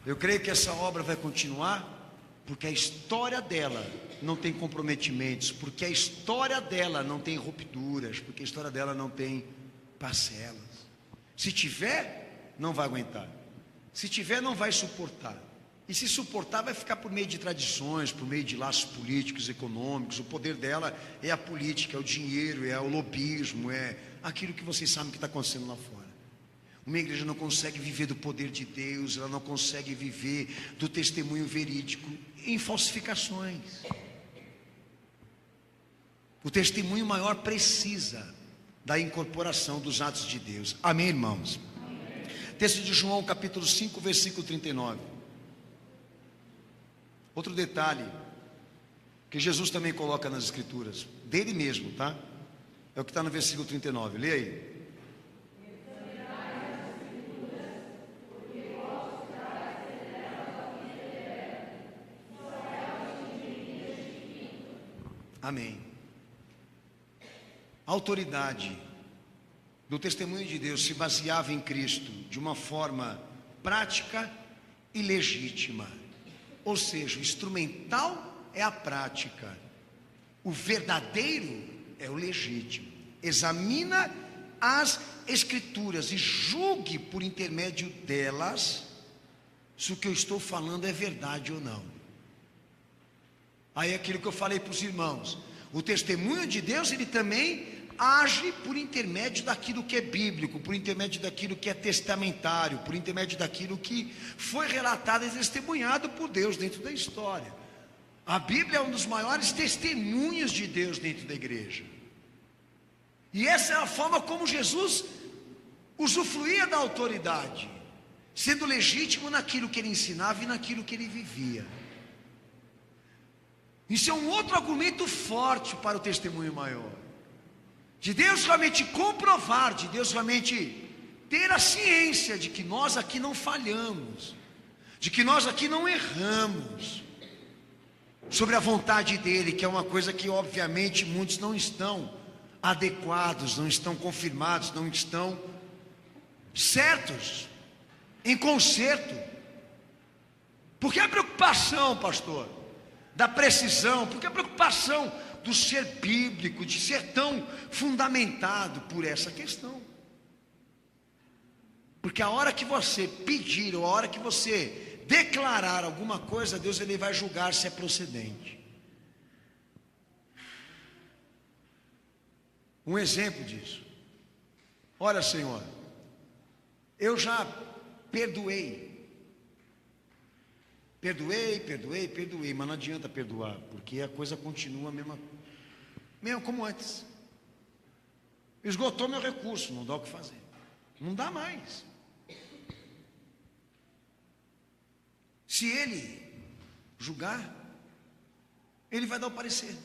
Eu creio que essa obra vai continuar, porque a história dela não tem comprometimentos, porque a história dela não tem rupturas, porque a história dela não tem parcelas. Se tiver, não vai aguentar. Se tiver, não vai suportar. E se suportar, vai ficar por meio de tradições, por meio de laços políticos, econômicos. O poder dela é a política, é o dinheiro, é o lobismo, é aquilo que vocês sabem que está acontecendo lá fora. Uma igreja não consegue viver do poder de Deus, ela não consegue viver do testemunho verídico em falsificações. O testemunho maior precisa da incorporação dos atos de Deus. Amém, irmãos? Amém. Texto de João, capítulo 5, versículo 39. Outro detalhe que Jesus também coloca nas escrituras, dele mesmo, tá? É o que está no versículo 39, leia aí. Amém. A autoridade do testemunho de Deus se baseava em Cristo de uma forma prática e legítima. Ou seja, o instrumental é a prática, o verdadeiro é o legítimo. Examina as Escrituras e julgue por intermédio delas se o que eu estou falando é verdade ou não. Aí é aquilo que eu falei para os irmãos, o testemunho de Deus, ele também age por intermédio daquilo que é bíblico, por intermédio daquilo que é testamentário, por intermédio daquilo que foi relatado e testemunhado por Deus dentro da história. A Bíblia é um dos maiores testemunhos de Deus dentro da igreja. E essa é a forma como Jesus usufruía da autoridade, sendo legítimo naquilo que ele ensinava e naquilo que ele vivia. Isso é um outro argumento forte para o testemunho maior, de Deus realmente comprovar, de Deus realmente ter a ciência de que nós aqui não falhamos, de que nós aqui não erramos, sobre a vontade dele, que é uma coisa que obviamente muitos não estão adequados, não estão confirmados, não estão certos, em conserto. Por que a preocupação, pastor, da precisão? Por que a preocupação do ser bíblico, de ser tão fundamentado por essa questão? Porque a hora que você pedir, ou a hora que você declarar alguma coisa, Deus ele vai julgar se é procedente. Um exemplo disso: olha, Senhor, eu já perdoei, mas não adianta perdoar, porque a coisa continua mesmo como antes. Esgotou meu recurso, não dá o que fazer, não dá mais. Se ele julgar, ele vai dar o parecer.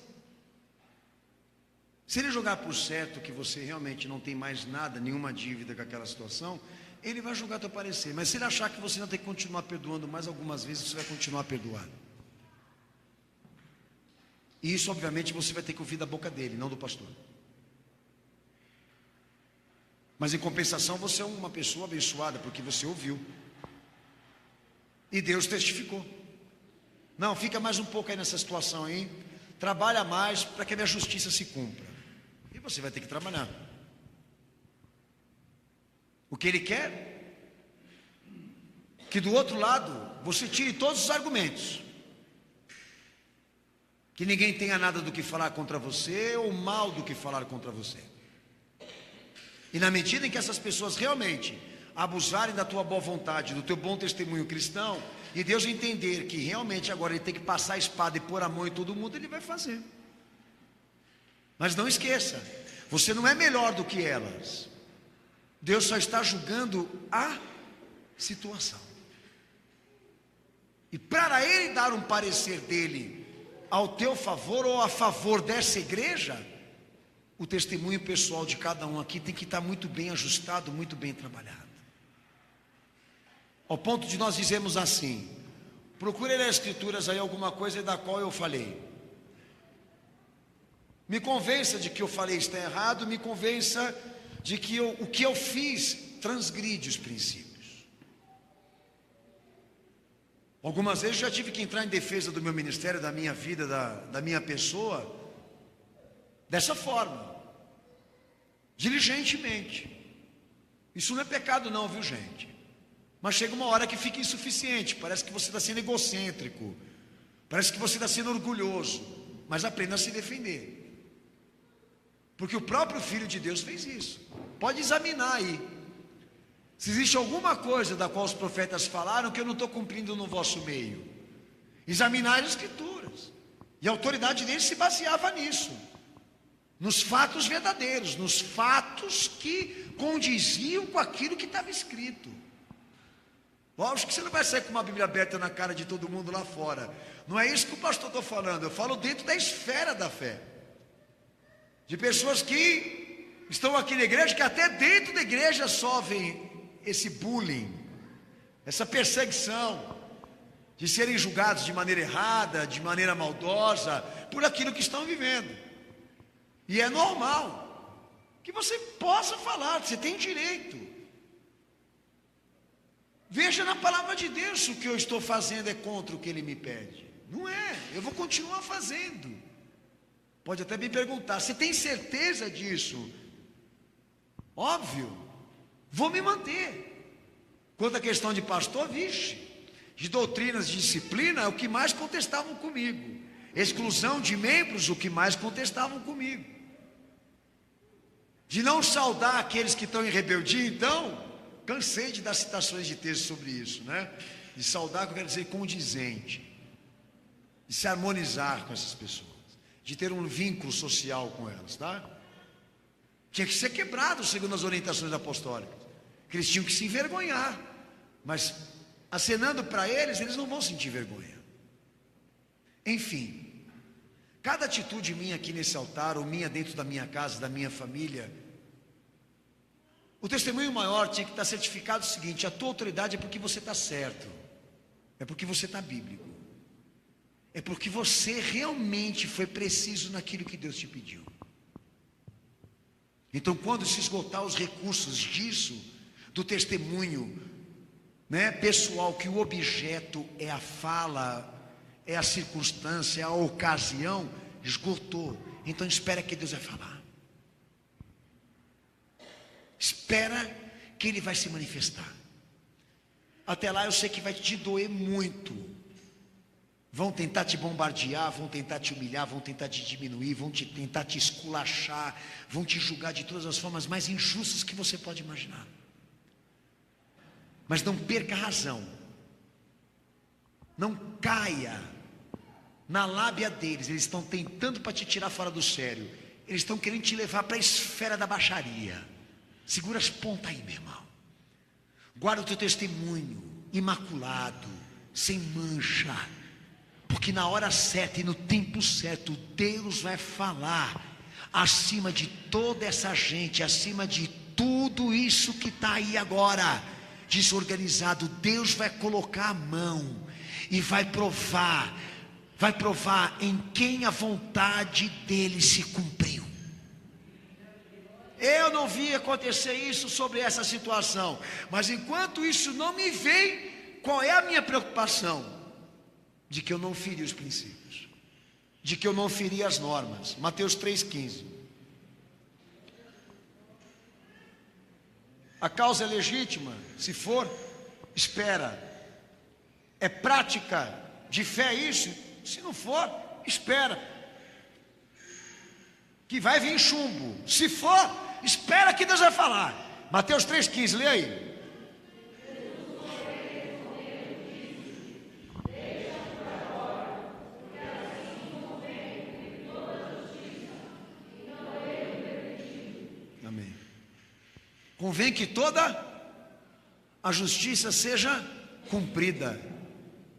Se ele julgar por certo que você realmente não tem mais nada, nenhuma dívida com aquela situação, ele vai julgar teu parecer. Mas se ele achar que você não tem que continuar perdoando mais algumas vezes, você vai continuar perdoando. E isso obviamente você vai ter que ouvir da boca dele, não do pastor. Mas em compensação você é uma pessoa abençoada, porque você ouviu e Deus testificou. Não, fica mais um pouco aí nessa situação aí, trabalha mais para que a minha justiça se cumpra. E você vai ter que trabalhar. O que ele quer? Que do outro lado você tire todos os argumentos, que ninguém tenha nada do que falar contra você, ou mal do que falar contra você. E na medida em que essas pessoas realmente abusarem da tua boa vontade, do teu bom testemunho cristão, e Deus entender que realmente agora ele tem que passar a espada e pôr a mão em todo mundo, ele vai fazer. Mas não esqueça, você não é melhor do que elas. Deus só está julgando a situação. E para ele dar um parecer dele ao teu favor ou a favor dessa igreja, o testemunho pessoal de cada um aqui tem que estar muito bem ajustado, muito bem trabalhado. Ao ponto de nós dizermos assim: procure nas escrituras aí alguma coisa da qual eu falei, me convença de que eu falei está errado, me convença de que o que eu fiz transgride os princípios. Algumas vezes já tive que entrar em defesa do meu ministério, da minha vida, da minha pessoa, dessa forma, diligentemente. Isso não é pecado não, viu gente? Mas chega uma hora que fica insuficiente, parece que você está sendo egocêntrico, parece que você está sendo orgulhoso. Mas aprenda a se defender, porque o próprio Filho de Deus fez isso. Pode examinar aí. Se existe alguma coisa da qual os profetas falaram que eu não estou cumprindo no vosso meio, examinai as Escrituras. E a autoridade deles se baseava nisso, nos fatos verdadeiros, nos fatos que condiziam com aquilo que estava escrito. Lógico que você não vai sair com uma Bíblia aberta na cara de todo mundo lá fora. Não é isso que o pastor está falando. Eu falo dentro da esfera da fé, de pessoas que estão aqui na igreja, que até dentro da igreja sofrem esse bullying, essa perseguição, de serem julgados de maneira errada, de maneira maldosa, por aquilo que estão vivendo. E é normal que você possa falar, você tem direito. Veja na palavra de Deus se o que eu estou fazendo é contra o que Ele me pede. Não é, eu vou continuar fazendo. Pode até me perguntar, você tem certeza disso? Óbvio, vou me manter. Quanto à questão de pastor, vixe, de doutrinas de disciplina, é o que mais contestavam comigo. Exclusão de membros, o que mais contestavam comigo. De não saudar aqueles que estão em rebeldia, então, cansei de dar citações de texto sobre isso, né? De saudar, que eu quero dizer condizente, de se harmonizar com essas pessoas, de ter um vínculo social com elas, tá? Tinha que ser quebrado segundo as orientações apostólicas, que eles tinham que se envergonhar, mas acenando para eles, eles não vão sentir vergonha. Enfim, cada atitude minha aqui nesse altar, ou minha dentro da minha casa, da minha família, o testemunho maior tinha que estar certificado o seguinte: a tua autoridade é porque você está certo, é porque você está bíblico, é porque você realmente foi preciso naquilo que Deus te pediu. Então, quando se esgotar os recursos disso, do testemunho, né, pessoal, que o objeto é a fala, é a circunstância, é a ocasião, esgotou. Então espera que Deus vai falar. Espera que Ele vai se manifestar. Até lá eu sei que vai te doer muito. Vão tentar te bombardear, vão tentar te humilhar, vão tentar te diminuir, vão tentar te esculachar, vão te julgar de todas as formas mais injustas que você pode imaginar. Mas não perca a razão. Não caia na lábia deles. Eles estão tentando para te tirar fora do sério. Eles estão querendo te levar para a esfera da baixaria. Segura as pontas aí, meu irmão. Guarda o teu testemunho imaculado, sem mancha, porque na hora certa e no tempo certo Deus vai falar acima de toda essa gente, acima de tudo isso que está aí agora desorganizado. Deus vai colocar a mão e vai provar em quem a vontade dele se cumpriu. Eu não vi acontecer isso sobre essa situação, mas enquanto isso não me vem, qual é a minha preocupação? De que eu não feri os princípios, de que eu não feri as normas. Mateus 3,15. A causa é legítima, se for, espera. É prática de fé isso? Se não for, espera. Que vai vir chumbo. Se for, espera que Deus vai falar. Mateus 3,15, lê aí. Amém. Convém que toda a justiça seja cumprida.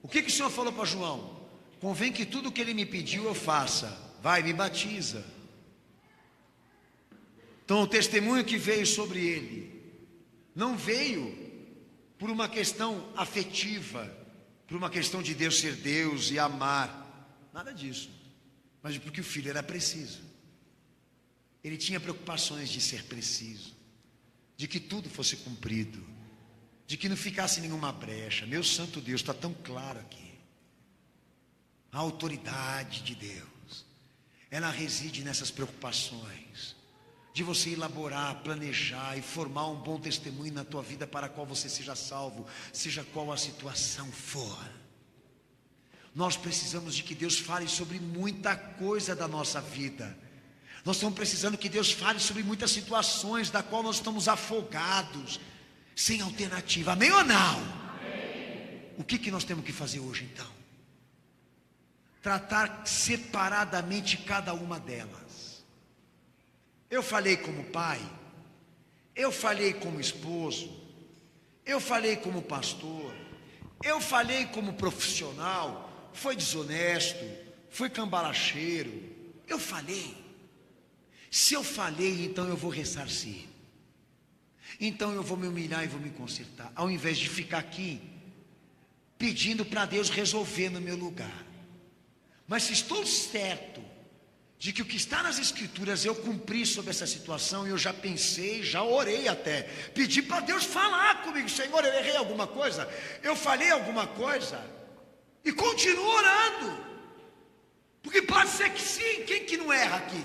O que o Senhor falou para João? Convém que tudo o que ele me pediu eu faça. Vai, me batiza. Então o testemunho que veio sobre ele não veio por uma questão afetiva, por uma questão de Deus ser Deus e amar, nada disso, mas porque o filho era preciso. Ele tinha preocupações de ser preciso, de que tudo fosse cumprido, de que não ficasse nenhuma brecha. Meu santo Deus, está tão claro aqui. A autoridade de Deus, ela reside nessas preocupações, de você elaborar, planejar e formar um bom testemunho na tua vida para a qual você seja salvo, seja qual a situação for. Nós precisamos de que Deus fale sobre muita coisa da nossa vida. Nós estamos precisando que Deus fale sobre muitas situações da qual nós estamos afogados, sem alternativa. Amém ou não? Amém. O que nós temos que fazer hoje então? Tratar separadamente cada uma delas. Eu falei como pai, eu falei como esposo, eu falei como pastor, eu falei como profissional, foi desonesto, foi cambalacheiro, eu falei. Se eu falei, então eu vou ressarcir. Então eu vou me humilhar e vou me consertar, ao invés de ficar aqui pedindo para Deus resolver no meu lugar. Mas se estou certo de que o que está nas escrituras eu cumpri sobre essa situação, e eu já pensei, já orei até, pedi para Deus falar comigo: Senhor, eu errei alguma coisa, eu falei alguma coisa, e continuo orando, porque pode ser que sim. Quem que não erra aqui?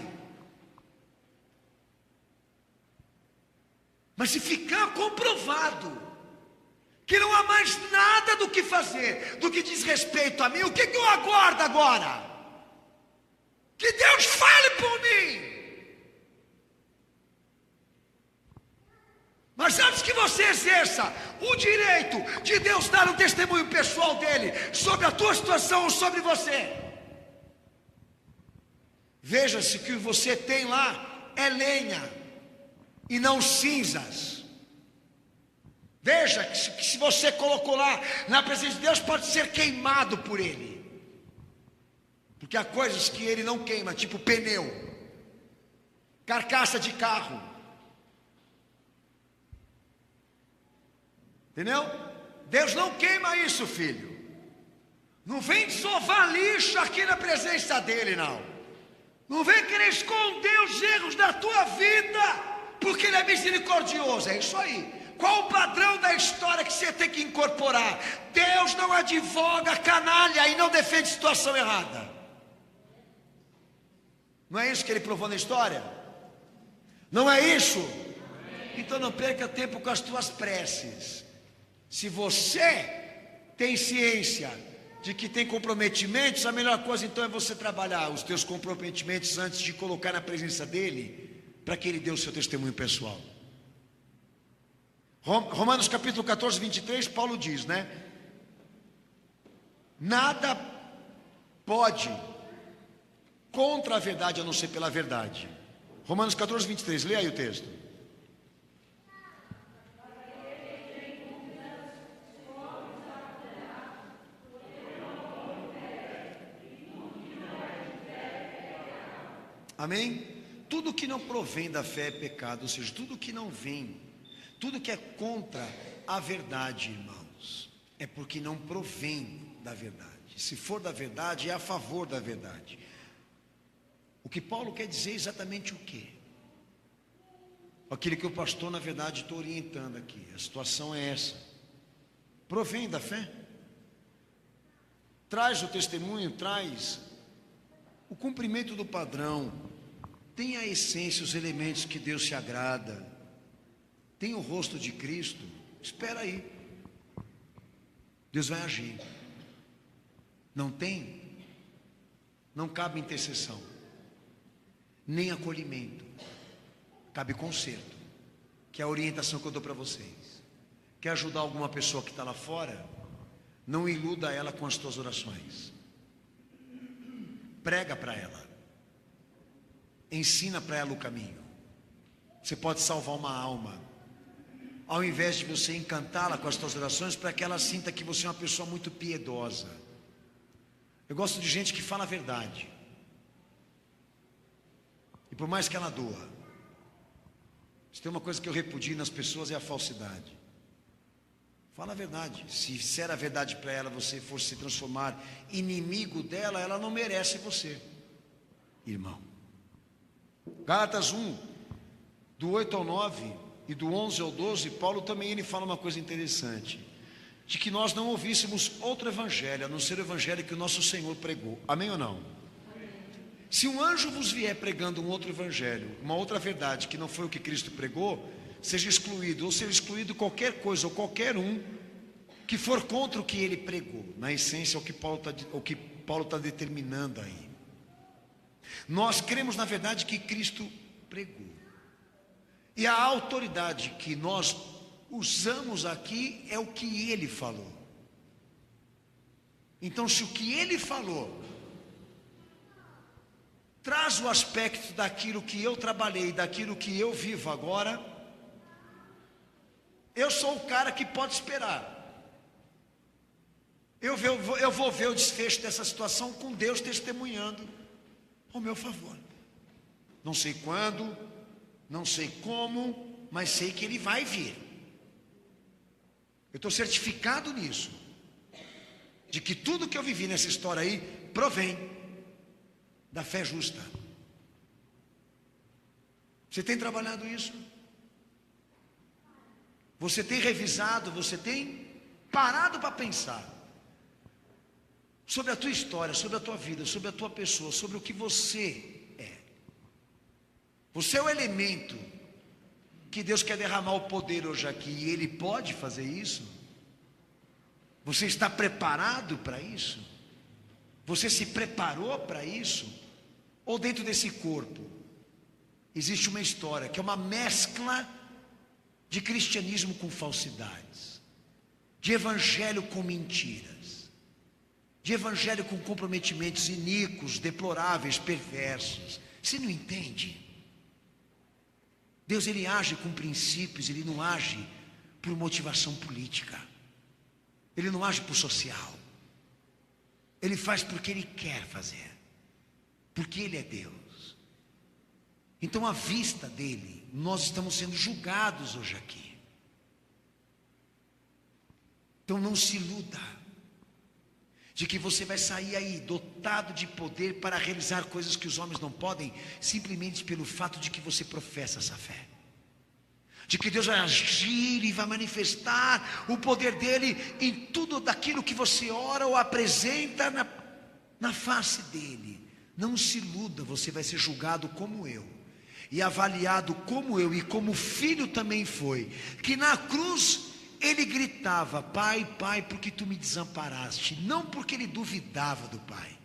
Mas se ficar comprovado que não há mais nada do que fazer, do que diz respeito a mim, o que eu aguardo agora? Que Deus fale por mim. Mas antes que você exerça o direito de Deus dar um testemunho pessoal dele sobre a tua situação ou sobre você, veja se o que você tem lá é lenha e não cinzas. Veja que se você colocou lá na presença de Deus, pode ser queimado por Ele. Porque há coisas que Ele não queima, tipo pneu, carcaça de carro. Entendeu? Deus não queima isso, filho. Não vem desovar lixo aqui na presença dEle, não. Não vem querer esconder os erros da tua vida, porque Ele é misericordioso. É isso aí. Qual o padrão da história que você tem que incorporar? Deus não advoga canalha e não defende situação errada. Não é isso que Ele provou na história? Não é isso? Então não perca tempo com as tuas preces. Se você tem ciência de que tem comprometimentos, a melhor coisa então é você trabalhar os teus comprometimentos antes de colocar na presença dEle, para que Ele dê o seu testemunho pessoal. Romanos capítulo 14, 23, Paulo diz, né? Nada pode contra a verdade a não ser pela verdade. Romanos 14, 23, leia aí o texto. Amém? Tudo que não provém da fé é pecado, ou seja, tudo que não vem, tudo que é contra a verdade, irmãos, é porque não provém da verdade. Se for da verdade, é a favor da verdade. O que Paulo quer dizer é exatamente o quê? Aquilo que o pastor, na verdade, está orientando aqui. A situação é essa. Provém da fé. Traz o testemunho, traz o cumprimento do padrão. Tem a essência, os elementos que Deus se agrada. Tem o rosto de Cristo. Espera aí. Deus vai agir. Não tem? Não cabe intercessão, nem acolhimento. Cabe conserto, que é a orientação que eu dou para vocês. Quer ajudar alguma pessoa que está lá fora? Não iluda ela com as tuas orações. Prega para ela. Ensina para ela o caminho. Você pode salvar uma alma, ao invés de você encantá-la com as suas orações, para que ela sinta que você é uma pessoa muito piedosa. Eu gosto de gente que fala a verdade, e por mais que ela doa. Se tem uma coisa que eu repudio nas pessoas, é a falsidade. Fala a verdade. Se disser a verdade para ela, você for se transformar inimigo dela, ela não merece você, irmão. Gálatas 1, do 8 ao 9 e do 11 ao 12, Paulo também ele fala uma coisa interessante, de que nós não ouvíssemos outro evangelho, a não ser o evangelho que o nosso Senhor pregou. Amém ou não? Amém. Se um anjo vos vier pregando um outro evangelho, uma outra verdade, que não foi o que Cristo pregou, seja excluído, ou seja excluído qualquer coisa, ou qualquer um, que for contra o que ele pregou. Na essência, o que Paulo está determinando aí. Nós cremos na verdade que Cristo pregou. E a autoridade que nós usamos aqui é o que ele falou. Então, se o que ele falou traz o aspecto daquilo que eu trabalhei, daquilo que eu vivo agora, eu sou o cara que pode esperar. Eu vou ver o desfecho dessa situação com Deus testemunhando ao meu favor. Não sei quando, não sei como, mas sei que ele vai vir. Eu estou certificado nisso, de que tudo que eu vivi nessa história aí provém da fé justa. Você tem trabalhado isso? Você tem revisado, você tem parado para pensar sobre a tua história, sobre a tua vida, sobre a tua pessoa, sobre o que você é. Você é o elemento que Deus quer derramar o poder hoje aqui, e Ele pode fazer isso? Você está preparado para isso? Você se preparou para isso? Ou dentro desse corpo existe uma história que é uma mescla de cristianismo com falsidades, de evangelho com mentiras, de evangelho com comprometimentos iníquos, deploráveis, perversos? Você não entende? Deus, Ele age com princípios, Ele não age por motivação política, Ele não age por social, Ele faz porque Ele quer fazer, porque Ele é Deus. Então, à vista dEle, nós estamos sendo julgados hoje aqui. Então não se iluda de que você vai sair aí dotado de poder para realizar coisas que os homens não podem, simplesmente pelo fato de que você professa essa fé, de que Deus vai agir e vai manifestar o poder dele em tudo daquilo que você ora ou apresenta na face dele. Não se iluda, você vai ser julgado como eu, e avaliado como eu, e como o filho também foi, que na cruz ele gritava: Pai, Pai, porque tu me desamparaste? Não porque ele duvidava do Pai,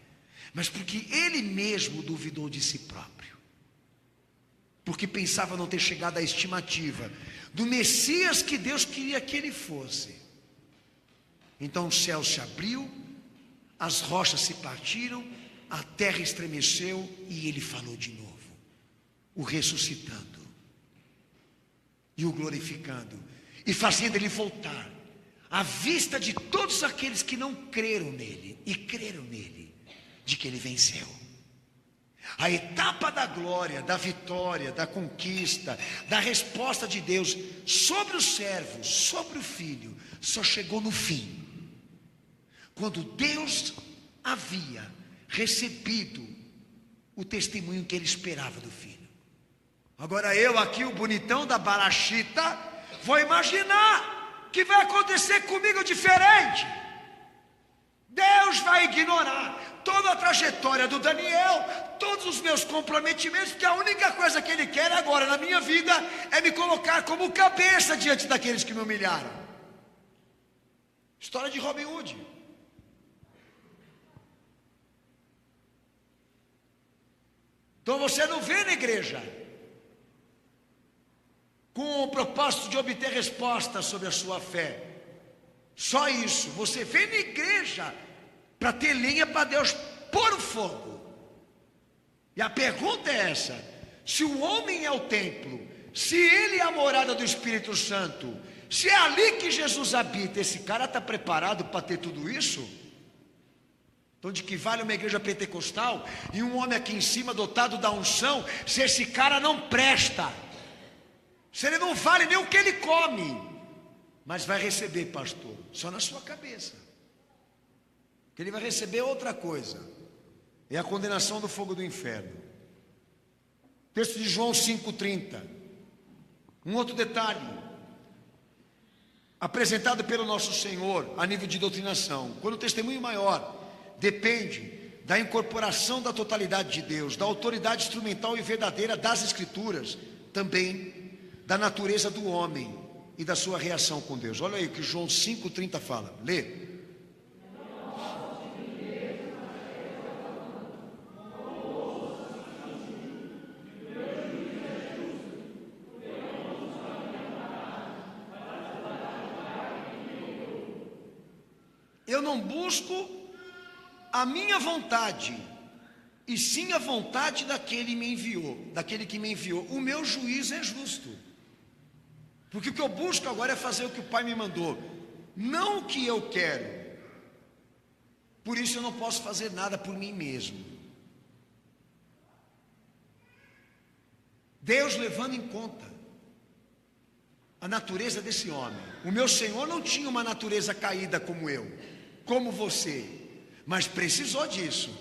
mas porque ele mesmo duvidou de si próprio, porque pensava não ter chegado à estimativa do Messias que Deus queria que ele fosse. Então o céu se abriu, as rochas se partiram, a terra estremeceu, e ele falou de novo, o ressuscitando e o glorificando, e fazendo ele voltar à vista de todos aqueles que não creram nele e creram nele, de que ele venceu. A etapa da glória, da vitória, da conquista, da resposta de Deus sobre os servos, sobre o filho, só chegou no fim, quando Deus havia recebido o testemunho que ele esperava do filho. Agora eu aqui, o bonitão da Barachita, vou imaginar que vai acontecer comigo diferente. Deus vai ignorar toda a trajetória do Daniel, todos os meus comprometimentos, porque a única coisa que Ele quer agora na minha vida é me colocar como cabeça diante daqueles que me humilharam. História de Robin Hood. Então você não vê na igreja com o propósito de obter respostas sobre a sua fé. Só isso. Você vem na igreja para ter lenha para Deus pôr o fogo. E a pergunta é essa: se o homem é o templo, se ele é a morada do Espírito Santo, se é ali que Jesus habita, esse cara está preparado para ter tudo isso? Então de que vale uma igreja pentecostal e um homem aqui em cima dotado da unção, se esse cara não presta? Se ele não vale nem o que ele come, mas vai receber, pastor, só na sua cabeça, que ele vai receber outra coisa, é a condenação do fogo do inferno. Texto de João 5,30. Um outro detalhe apresentado pelo nosso Senhor a nível de doutrinação: quando o testemunho maior depende da incorporação da totalidade de Deus, da autoridade instrumental e verdadeira das Escrituras, também da natureza do homem e da sua reação com Deus. Olha aí o que João 5,30 fala. Lê. eu não busco a minha vontade, e sim a vontade daquele que me enviou. O meu juízo é justo, porque o que eu busco agora é fazer o que o Pai me mandou, não o que eu quero. Por isso eu não posso fazer nada por mim mesmo. Deus levando em conta a natureza desse homem. O meu Senhor não tinha uma natureza caída como eu, como você, mas precisou disso,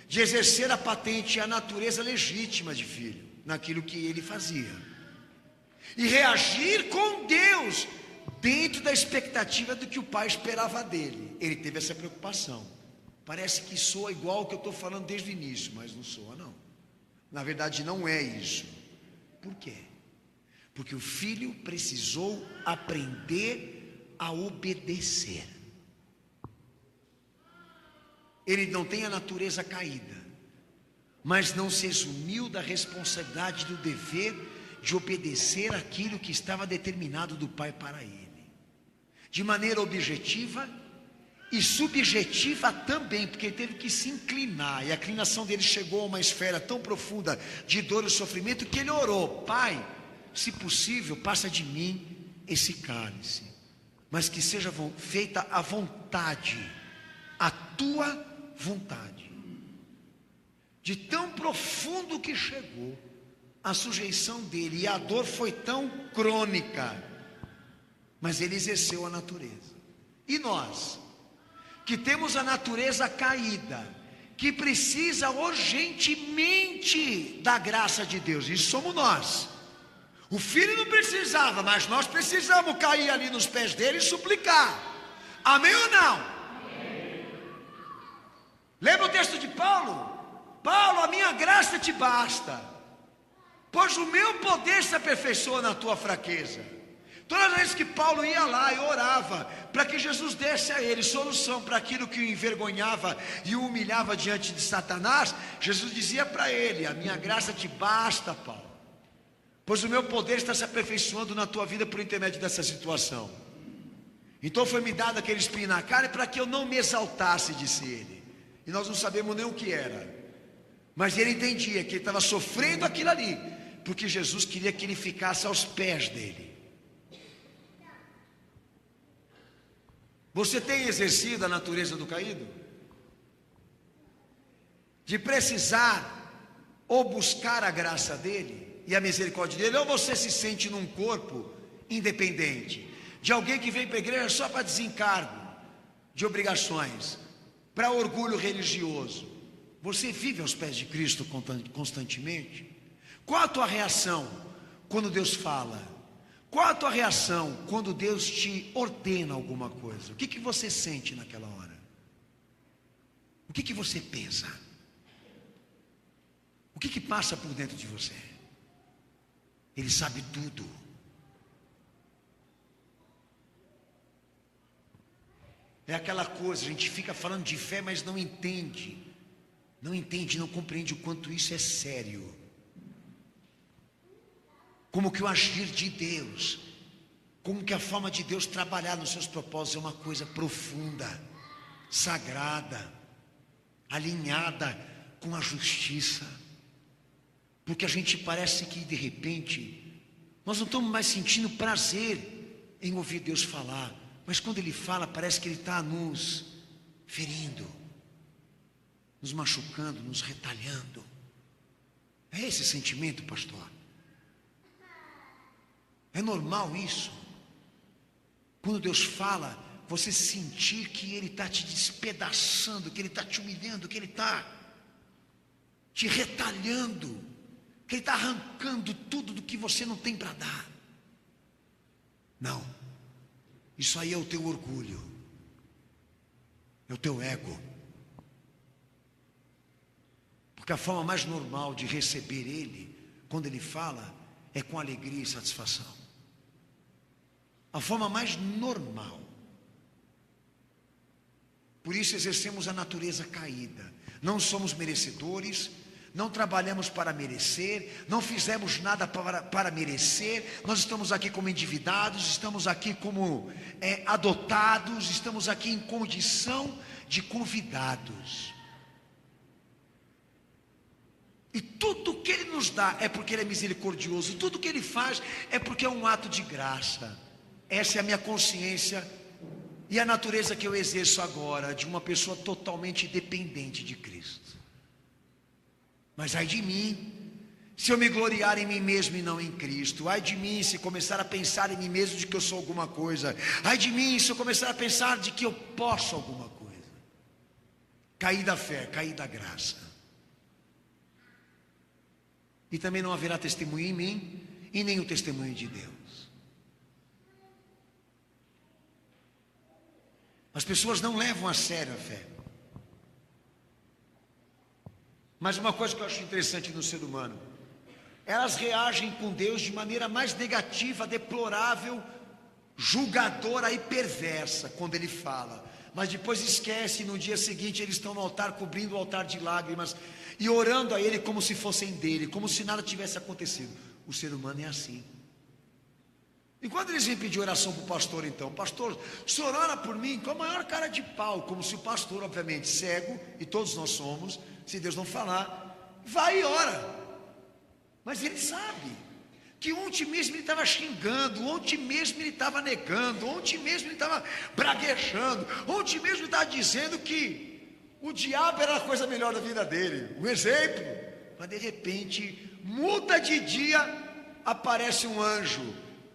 de exercer a patente e a natureza legítima de filho, naquilo que ele fazia, e reagir com Deus, dentro da expectativa do que o Pai esperava dele. Ele teve essa preocupação. Parece que soa igual ao que eu estou falando desde o início, mas não soa não. Na verdade não é isso. Por quê? Porque o filho precisou aprender a obedecer. Ele não tem a natureza caída, mas não se eximiu da responsabilidade, do dever de obedecer aquilo que estava determinado do Pai para ele, de maneira objetiva e subjetiva também, porque ele teve que se inclinar, e a inclinação dele chegou a uma esfera tão profunda de dor e sofrimento, que ele orou: Pai, se possível, passa de mim esse cálice, mas que seja feita a vontade, a tua vontade. De tão profundo que chegou a sujeição dele, e a dor foi tão crônica, mas ele exerceu a natureza. E nós, que temos a natureza caída, que precisa urgentemente da graça de Deus, isso somos nós. O filho não precisava, mas nós precisamos cair ali nos pés dele e suplicar. Amém ou não? Amém. Lembra o texto de Paulo? Paulo, a minha graça te basta, pois o meu poder se aperfeiçoa na tua fraqueza. Todas as vezes que Paulo ia lá e orava para que Jesus desse a ele solução para aquilo que o envergonhava e o humilhava diante de Satanás, Jesus dizia para ele: a minha graça te basta, Paulo, pois o meu poder está se aperfeiçoando na tua vida por intermédio dessa situação. Então foi-me dado aquele espinho na cara para que eu não me exaltasse, disse ele. E nós não sabemos nem o que era, mas ele entendia que ele estava sofrendo aquilo ali, porque Jesus queria que ele ficasse aos pés dele. Você tem exercido a natureza do caído? De precisar ou buscar a graça dele e a misericórdia dele, ou você se sente num corpo independente, de alguém que vem para a igreja só para desencargo de obrigações, para orgulho religioso? Você vive aos pés de Cristo constantemente? Qual a tua reação quando Deus fala? Qual a tua reação quando Deus te ordena alguma coisa? O que você sente naquela hora? O que você pensa? O que passa por dentro de você? Ele sabe tudo. É aquela coisa, a gente fica falando de fé, mas não entende, não compreende o quanto isso é sério. Como que o agir de Deus, como que a forma de Deus trabalhar nos seus propósitos é uma coisa profunda, sagrada, alinhada com a justiça. Porque a gente parece que de repente nós não estamos mais sentindo prazer em ouvir Deus falar, mas quando Ele fala parece que Ele está nos ferindo, nos machucando, nos retalhando. É esse sentimento, pastor? É normal isso? Quando Deus fala, você sentir que Ele está te despedaçando, que Ele está te humilhando, que Ele está te retalhando, que Ele está arrancando tudo do que você não tem para dar. Não, isso aí é o teu orgulho, é o teu ego. Porque a forma mais normal de receber Ele, quando Ele fala, é com alegria e satisfação. A forma mais normal. Por isso exercemos a natureza caída. Não somos merecedores, não trabalhamos para merecer, não fizemos nada para merecer. Nós estamos aqui como endividados, estamos aqui como adotados, estamos aqui em condição de convidados. E tudo que Ele nos dá é porque Ele é misericordioso, tudo que Ele faz é porque é um ato de graça. Essa é a minha consciência e a natureza que eu exerço agora, de uma pessoa totalmente dependente de Cristo. Mas ai de mim, se eu me gloriar em mim mesmo e não em Cristo. Ai de mim, se começar a pensar em mim mesmo de que eu sou alguma coisa. Ai de mim, se eu começar a pensar de que eu posso alguma coisa. Caí da fé, caí da graça. E também não haverá testemunho em mim e nem o testemunho de Deus. As pessoas não levam a sério a fé. Mas uma coisa que eu acho interessante no ser humano, elas reagem com Deus de maneira mais negativa, deplorável, julgadora e perversa quando Ele fala. Mas depois esquece, e no dia seguinte eles estão no altar, cobrindo o altar de lágrimas e orando a Ele como se fossem dele, como se nada tivesse acontecido. O ser humano é assim. E quando eles vêm pedir oração para o pastor, então, pastor, o senhor ora por mim com a maior cara de pau, como se o pastor, obviamente, cego, e todos nós somos, se Deus não falar, vai e ora. Mas ele sabe que ontem mesmo ele estava xingando, ontem mesmo ele estava negando, ontem mesmo ele estava braguejando, ontem mesmo ele estava dizendo que o diabo era a coisa melhor da vida dele, um exemplo. Mas de repente, muda de dia, aparece um anjo,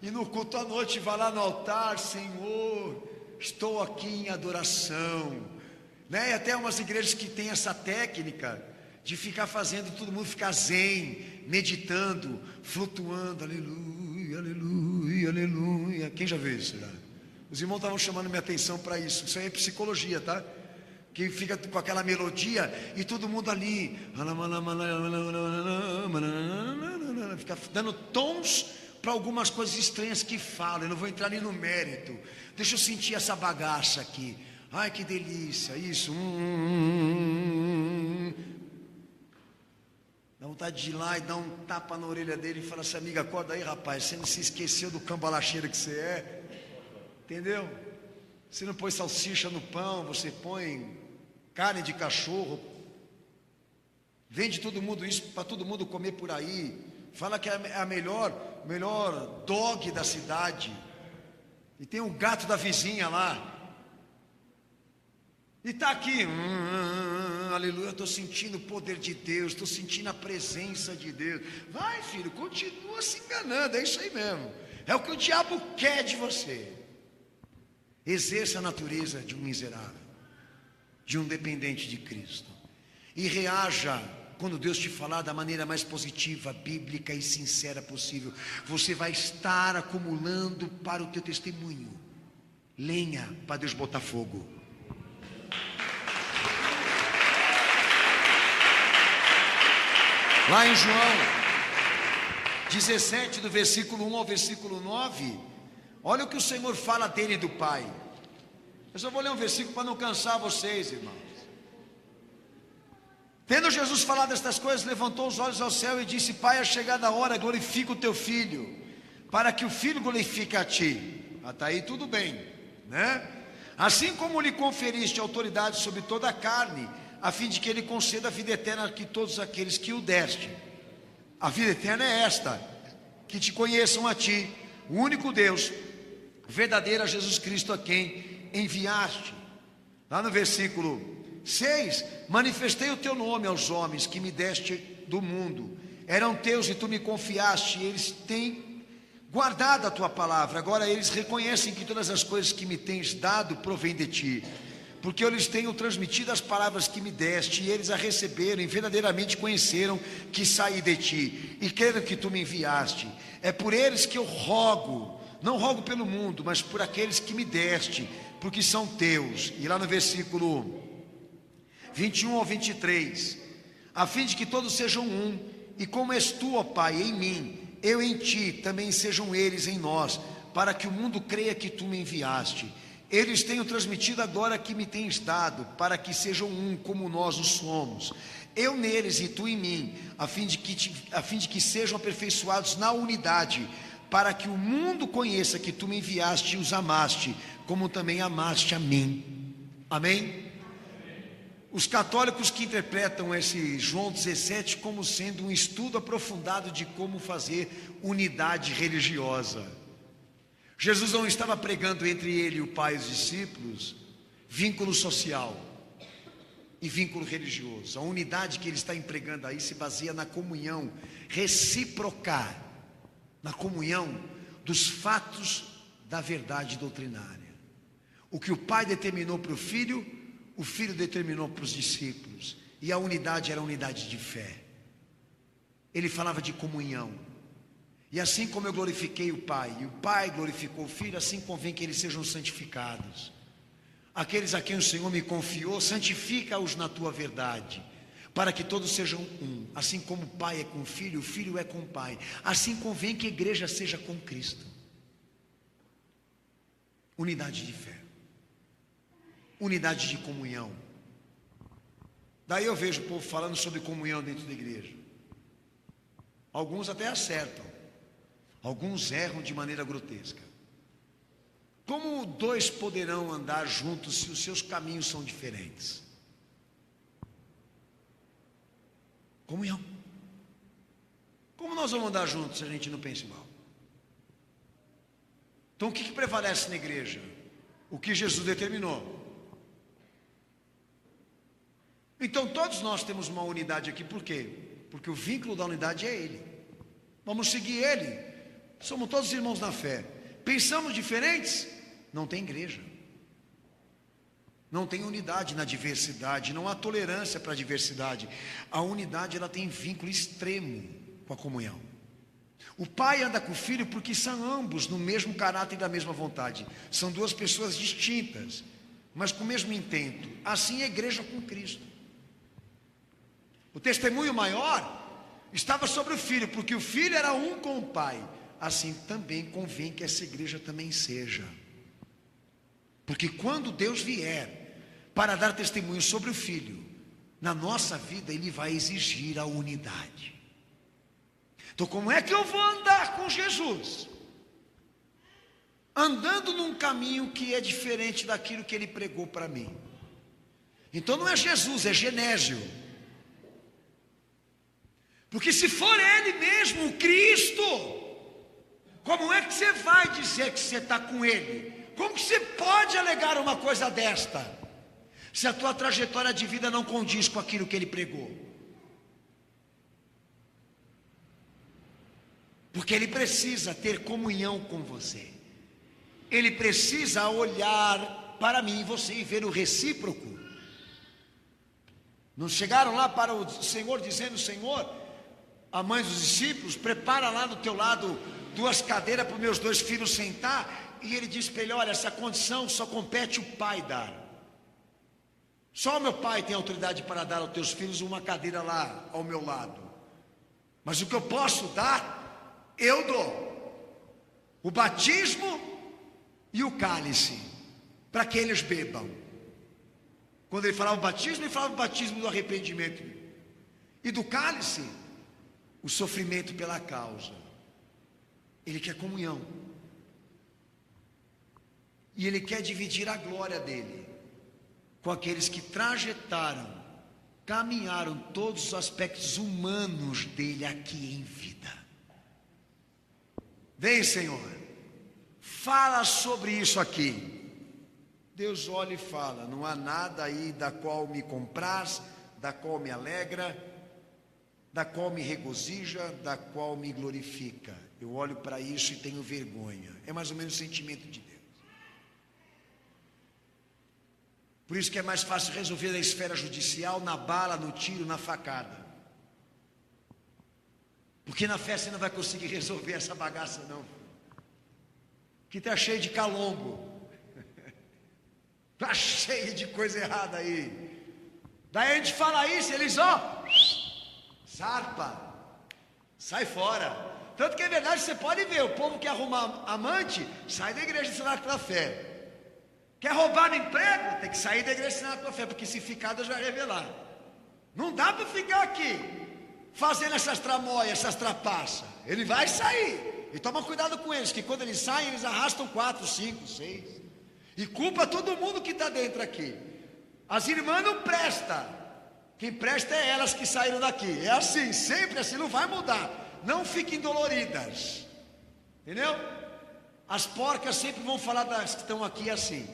e no culto à noite vai lá no altar, Senhor, estou aqui em adoração, né? E até umas igrejas que têm essa técnica de ficar fazendo todo mundo ficar zen, meditando, flutuando, aleluia, aleluia, aleluia. Quem já viu isso? Já? Os irmãos estavam chamando minha atenção para isso. Isso aí é psicologia, tá? Que fica com aquela melodia e todo mundo ali fica dando tons para algumas coisas estranhas que falam. Eu não vou entrar nem no mérito. Deixa eu sentir essa bagaça aqui. Ai, que delícia, isso. Dá vontade de ir lá e dar um tapa na orelha dele e falar assim, amiga, acorda aí, rapaz. Você não se esqueceu do cambalacheiro que você é? Entendeu? Você não põe salsicha no pão, você põe carne de cachorro. Vende todo mundo isso para todo mundo comer por aí. Fala que é a melhor dog da cidade. E tem um gato da vizinha lá. E está aqui, aleluia, estou sentindo o poder de Deus, estou sentindo a presença de Deus. Vai, filho, continua se enganando, é isso aí mesmo. É o que o diabo quer de você. Exerça a natureza de um miserável, de um dependente de Cristo. E reaja quando Deus te falar da maneira mais positiva, bíblica e sincera possível. Você vai estar acumulando para o teu testemunho lenha para Deus botar fogo. Lá em João 17, do versículo 1 ao versículo 9, olha o que o Senhor fala dele e do Pai. Eu só vou ler um versículo para não cansar vocês, irmãos. Tendo Jesus falado estas coisas, levantou os olhos ao céu e disse, Pai, é chegada a hora, glorifica o teu Filho, para que o Filho glorifique a ti. Até aí tudo bem, né? Assim como lhe conferiste autoridade sobre toda a carne, a fim de que ele conceda a vida eterna a todos aqueles que o deste. A vida eterna é esta, que te conheçam a ti, o único Deus, verdadeiro, Jesus Cristo, a quem enviaste. Lá no versículo 6, manifestei o teu nome aos homens que me deste do mundo. Eram teus e tu me confiaste, e eles têm guardado a tua palavra. Agora eles reconhecem que todas as coisas que me tens dado provêm de ti, porque eu lhes tenho transmitido as palavras que me deste, e eles a receberam, e verdadeiramente conheceram que saí de ti, e creram que tu me enviaste. É por eles que eu rogo, não rogo pelo mundo, mas por aqueles que me deste, porque são teus. E lá no versículo 21 ao 23, a fim de que todos sejam um, e como és tu, ó Pai, em mim, eu em ti, também sejam eles em nós, para que o mundo creia que tu me enviaste. Eles tenho transmitido agora que me tens dado, para que sejam um como nós o somos. eu neles e tu em mim, a fim de que sejam aperfeiçoados na unidade, para que o mundo conheça que tu me enviaste e os amaste, como também amaste a mim. Amém? Os católicos que interpretam esse João 17 como sendo um estudo aprofundado de como fazer unidade religiosa. Jesus não estava pregando entre ele e o Pai e os discípulos vínculo social e vínculo religioso. A unidade que ele está empregando aí se baseia na comunhão recíproca, na comunhão dos fatos da verdade doutrinária. O que o Pai determinou para o Filho determinou para os discípulos, e a unidade era a unidade de fé. Ele falava de comunhão. E assim como eu glorifiquei o Pai, e o Pai glorificou o Filho, assim convém que eles sejam santificados. Aqueles a quem o Senhor me confiou, santifica-os na tua verdade, para que todos sejam um. Assim como o Pai é com o Filho é com o Pai, assim convém que a igreja seja com Cristo. Unidade de fé, unidade de comunhão. Daí eu vejo o povo falando sobre comunhão dentro da igreja. Alguns até acertam, alguns erram de maneira grotesca. Como dois poderão andar juntos se os seus caminhos são diferentes? Comunhão. Como nós vamos andar juntos se a gente não pensa igual? Então o que prevalece na igreja? O que Jesus determinou. Então todos nós temos uma unidade aqui, por quê? Porque o vínculo da unidade é Ele. Vamos seguir Ele. Somos todos irmãos na fé. Pensamos diferentes? Não tem igreja. Não tem unidade na diversidade. Não há tolerância para a diversidade. A unidade, ela tem vínculo extremo com a comunhão. O Pai anda com o Filho porque são ambos no mesmo caráter e da mesma vontade. São duas pessoas distintas, mas com o mesmo intento. Assim é a igreja com Cristo. O testemunho maior estava sobre o Filho, porque o Filho era um com o Pai. Assim também convém que essa igreja também seja. Porque quando Deus vier para dar testemunho sobre o Filho, na nossa vida Ele vai exigir a unidade. Então como é que eu vou andar com Jesus? Andando num caminho que é diferente daquilo que Ele pregou para mim. Então não é Jesus, é Genésio. Porque se for Ele mesmo, o Cristo, como é que você vai dizer que você está com Ele? Como que você pode alegar uma coisa desta, se a tua trajetória de vida não condiz com aquilo que Ele pregou? Porque Ele precisa ter comunhão com você. Ele precisa olhar para mim e você e ver o recíproco. Não chegaram lá para o Senhor dizendo: Senhor, a mãe dos discípulos, prepara lá do teu lado 2 cadeiras para os meus 2 filhos sentar. E ele disse para ele: olha, essa condição só compete o pai dar. Só o meu pai tem autoridade para dar aos teus filhos uma cadeira lá ao meu lado. Mas o que eu posso dar, eu dou. O batismo e o cálice, para que eles bebam. Quando ele falava o batismo, ele falava o batismo do arrependimento. E do cálice, o sofrimento pela causa. Ele quer comunhão. E Ele quer dividir a glória dEle com aqueles que trajetaram, caminharam todos os aspectos humanos dEle aqui em vida. Vem, Senhor, fala sobre isso aqui. Deus olha e fala: não há nada aí da qual me compraz, da qual me alegra, da qual me regozija, da qual me glorifica. Eu olho para isso e tenho vergonha. É mais ou menos o sentimento de Deus. Por isso que é mais fácil resolver na esfera judicial, na bala, no tiro, na facada. Porque na fé você não vai conseguir resolver essa bagaça não. Que está cheio de calombo. Está cheio de coisa errada aí. Daí a gente fala isso, eles zarpa, sai fora. Tanto que é verdade, você pode ver, o povo que arruma amante, sai da igreja ensinar pela fé. Quer roubar no emprego? Tem que sair da igreja ensinar pela fé, porque se ficar, Deus vai revelar. Não dá para ficar aqui fazendo essas tramóias, essas trapaças. Ele vai sair. E toma cuidado com eles, que quando eles saem, eles arrastam 4, 5, 6. E culpa todo mundo que está dentro aqui. As irmãs não prestam. Quem presta é elas que saíram daqui. É assim, sempre assim, não vai mudar. Não fiquem doloridas. Entendeu? As porcas sempre vão falar das que estão aqui assim.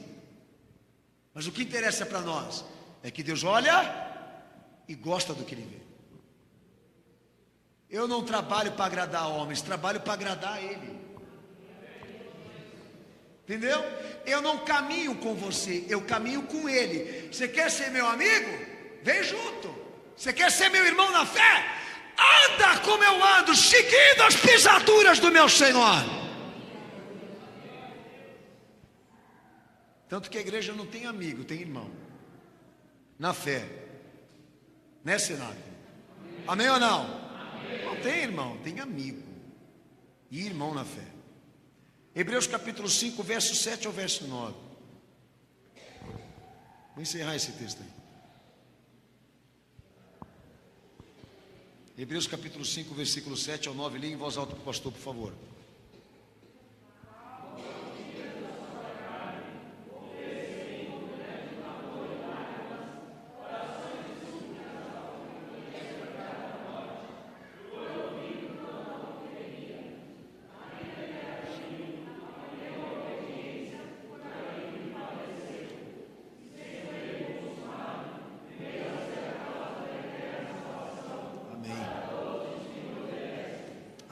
Mas o que interessa para nós é que Deus olha e gosta do que Ele vê. Eu não trabalho para agradar homens, trabalho para agradar a Ele. Entendeu? Eu não caminho com você, eu caminho com Ele. Você quer ser meu amigo? Vem junto. Você quer ser meu irmão na fé? Anda como eu ando, seguindo as pisaduras do meu Senhor. Tanto que a igreja não tem amigo, tem irmão. Na fé. Né, Senado? Amém ou não? Não tem irmão, tem amigo. E irmão na fé. Hebreus capítulo 5, verso 7 ao verso 9. Vou encerrar esse texto aí. Hebreus capítulo 5, versículo 7 ao 9. Leia em voz alta para o pastor, por favor.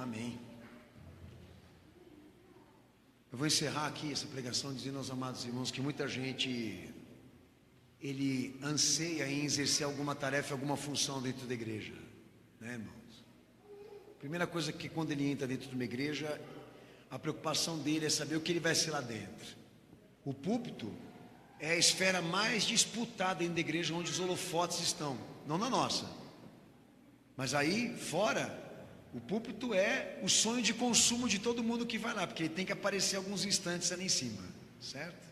Amém. Eu vou encerrar aqui essa pregação dizendo aos amados irmãos que muita gente ele anseia em exercer alguma tarefa, alguma função dentro da igreja, né, irmãos? Primeira coisa que quando ele entra dentro de uma igreja, a preocupação dele é saber o que ele vai ser lá dentro. O púlpito é a esfera mais disputada dentro da igreja, onde os holofotes estão, não na nossa, mas aí fora. O púlpito é o sonho de consumo de todo mundo que vai lá, porque ele tem que aparecer alguns instantes ali em cima, certo?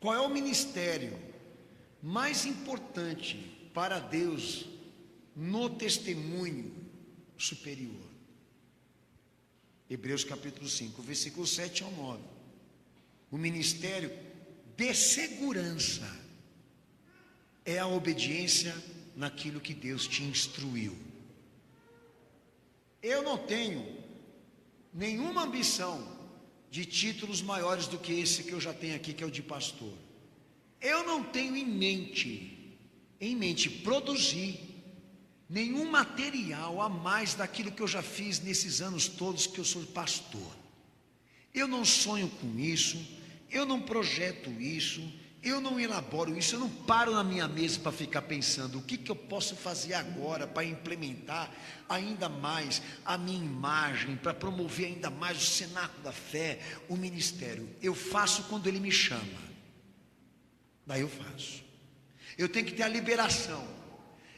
Qual é o ministério mais importante para Deus no testemunho superior? Hebreus capítulo 5, versículo 7 ao 9. O ministério de segurança é a obediência naquilo que Deus te instruiu. Eu não tenho nenhuma ambição de títulos maiores do que esse que eu já tenho aqui, que é o de pastor. Eu não tenho em mente produzir nenhum material a mais daquilo que eu já fiz nesses anos todos que eu sou pastor. Eu não sonho com isso, eu não projeto isso, eu não elaboro isso, eu não paro na minha mesa para ficar pensando o que eu posso fazer agora para implementar ainda mais a minha imagem, para promover ainda mais o cenáculo da fé, o ministério. Eu faço quando Ele me chama, daí eu faço. Eu tenho que ter a liberação,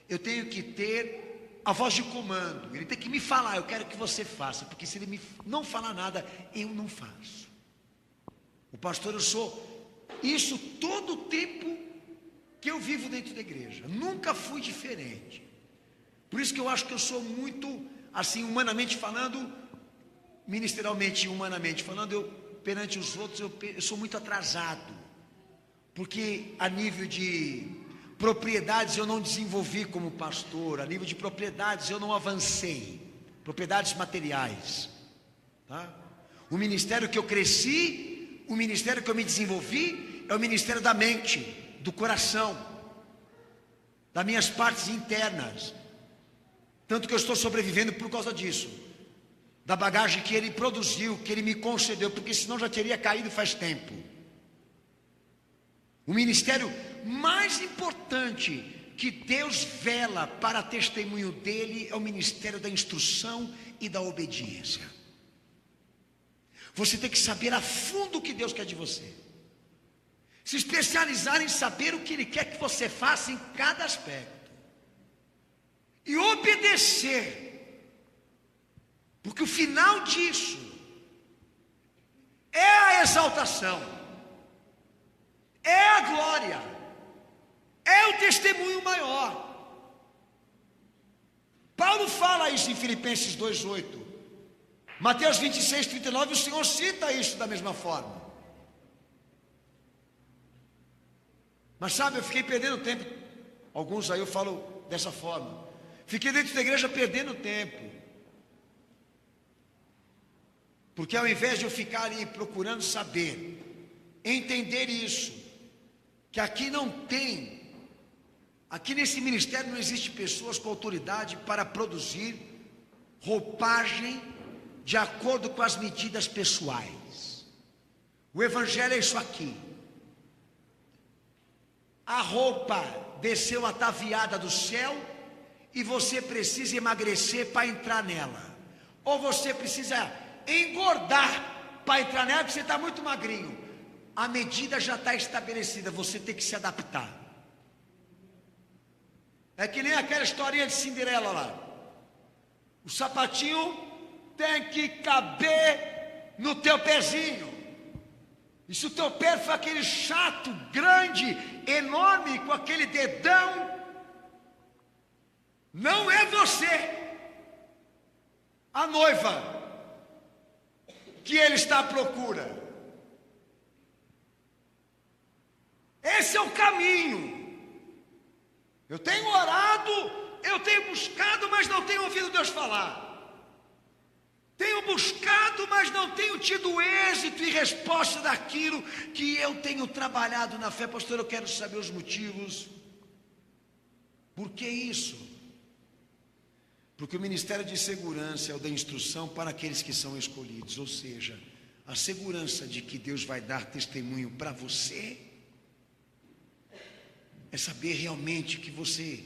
eu tenho que ter a voz de comando. Ele tem que me falar, eu quero que você faça, porque se Ele não falar nada, eu não faço. O pastor, eu sou isso todo o tempo que eu vivo dentro da igreja, nunca fui diferente. Por isso que eu acho que eu sou muito, assim, humanamente falando, ministerialmente e humanamente falando, eu perante os outros, eu sou muito atrasado, porque a nível de propriedades eu não desenvolvi como pastor, a nível de propriedades eu não avancei, propriedades materiais, tá? O ministério que eu cresci, o ministério que eu me desenvolvi, é o ministério da mente, do coração, das minhas partes internas. Tanto que eu estou sobrevivendo por causa disso, da bagagem que Ele produziu, que Ele me concedeu, porque senão já teria caído faz tempo. O ministério mais importante que Deus vela para testemunho dEle é o ministério da instrução e da obediência. Você tem que saber a fundo o que Deus quer de você, se especializar em saber o que Ele quer que você faça em cada aspecto, e obedecer, porque o final disso é a exaltação, é a glória, é o testemunho maior. Paulo fala isso em Filipenses 2:8. Mateus 26:39, o Senhor cita isso da mesma forma. Mas sabe, eu fiquei perdendo tempo. Alguns aí eu falo dessa forma. Fiquei dentro da igreja perdendo tempo. Porque ao invés de eu ficar ali procurando saber, entender isso, que aqui não tem, aqui nesse ministério não existe pessoas com autoridade para produzir roupagem de acordo com as medidas pessoais. O evangelho é isso aqui. A roupa desceu ataviada do céu e você precisa emagrecer para entrar nela. Ou você precisa engordar para entrar nela, porque você está muito magrinho. A medida já está estabelecida, você tem que se adaptar. É que nem aquela historinha de Cinderela lá. O sapatinho tem que caber no teu pezinho. E se o teu pé for aquele chato, grande, enorme, com aquele dedão, não é você a noiva que ele está à procura. Esse é o caminho. Eu tenho orado, eu tenho buscado, mas não tenho ouvido Deus falar. Tenho buscado, mas não tenho tido êxito e resposta daquilo que eu tenho trabalhado na fé. Pastor, eu quero saber os motivos. Por que isso? Porque o ministério de segurança é o da instrução para aqueles que são escolhidos. Ou seja, a segurança de que Deus vai dar testemunho para você é saber realmente que você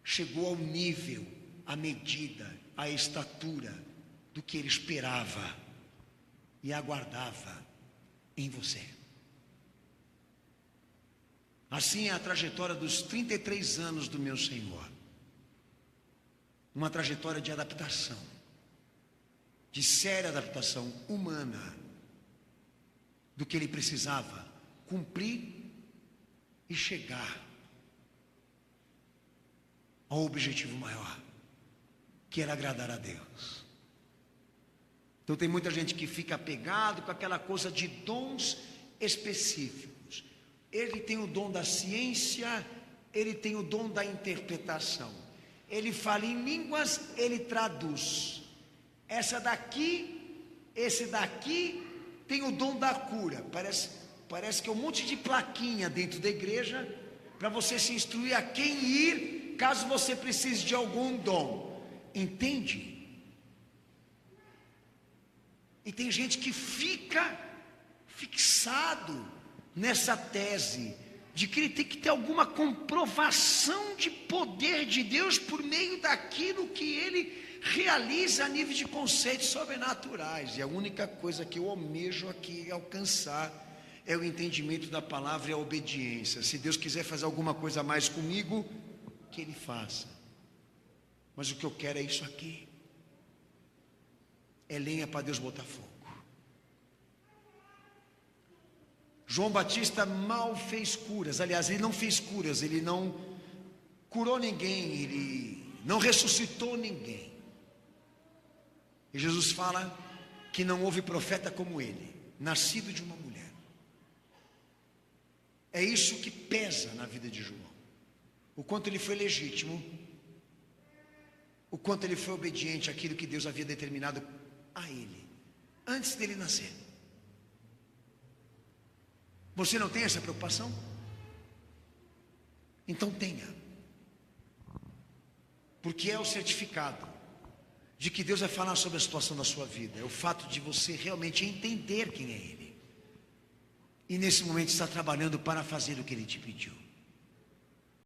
chegou ao nível, à medida, à estatura do que Ele esperava e aguardava em você. Assim é a trajetória dos 33 anos do meu Senhor. Uma trajetória de adaptação, de séria adaptação humana, do que Ele precisava cumprir e chegar ao objetivo maior, que era agradar a Deus. Então tem muita gente que fica apegado com aquela coisa de dons específicos. Ele tem o dom da ciência, ele tem o dom da interpretação. Ele fala em línguas, ele traduz. Esse daqui tem o dom da cura. Parece que é um monte de plaquinha dentro da igreja para você se instruir a quem ir, caso você precise de algum dom. Entende? E tem gente que fica fixado nessa tese de que ele tem que ter alguma comprovação de poder de Deus por meio daquilo que ele realiza a nível de conceitos sobrenaturais. E a única coisa que eu almejo aqui alcançar é o entendimento da palavra e a obediência. Se Deus quiser fazer alguma coisa a mais comigo, que Ele faça. Mas o que eu quero é isso aqui. É lenha para Deus botar fogo. João Batista mal fez curas. Aliás, ele não fez curas, ele não curou ninguém, ele não ressuscitou ninguém. E Jesus fala que não houve profeta como ele, nascido de uma mulher. É isso que pesa na vida de João. O quanto ele foi legítimo, o quanto ele foi obediente àquilo que Deus havia determinado a ele, antes dele nascer. Você não tem essa preocupação? Então tenha. Porque é o certificado de que Deus vai falar sobre a situação da sua vida. É o fato de você realmente entender quem é Ele. E nesse momento está trabalhando para fazer o que Ele te pediu.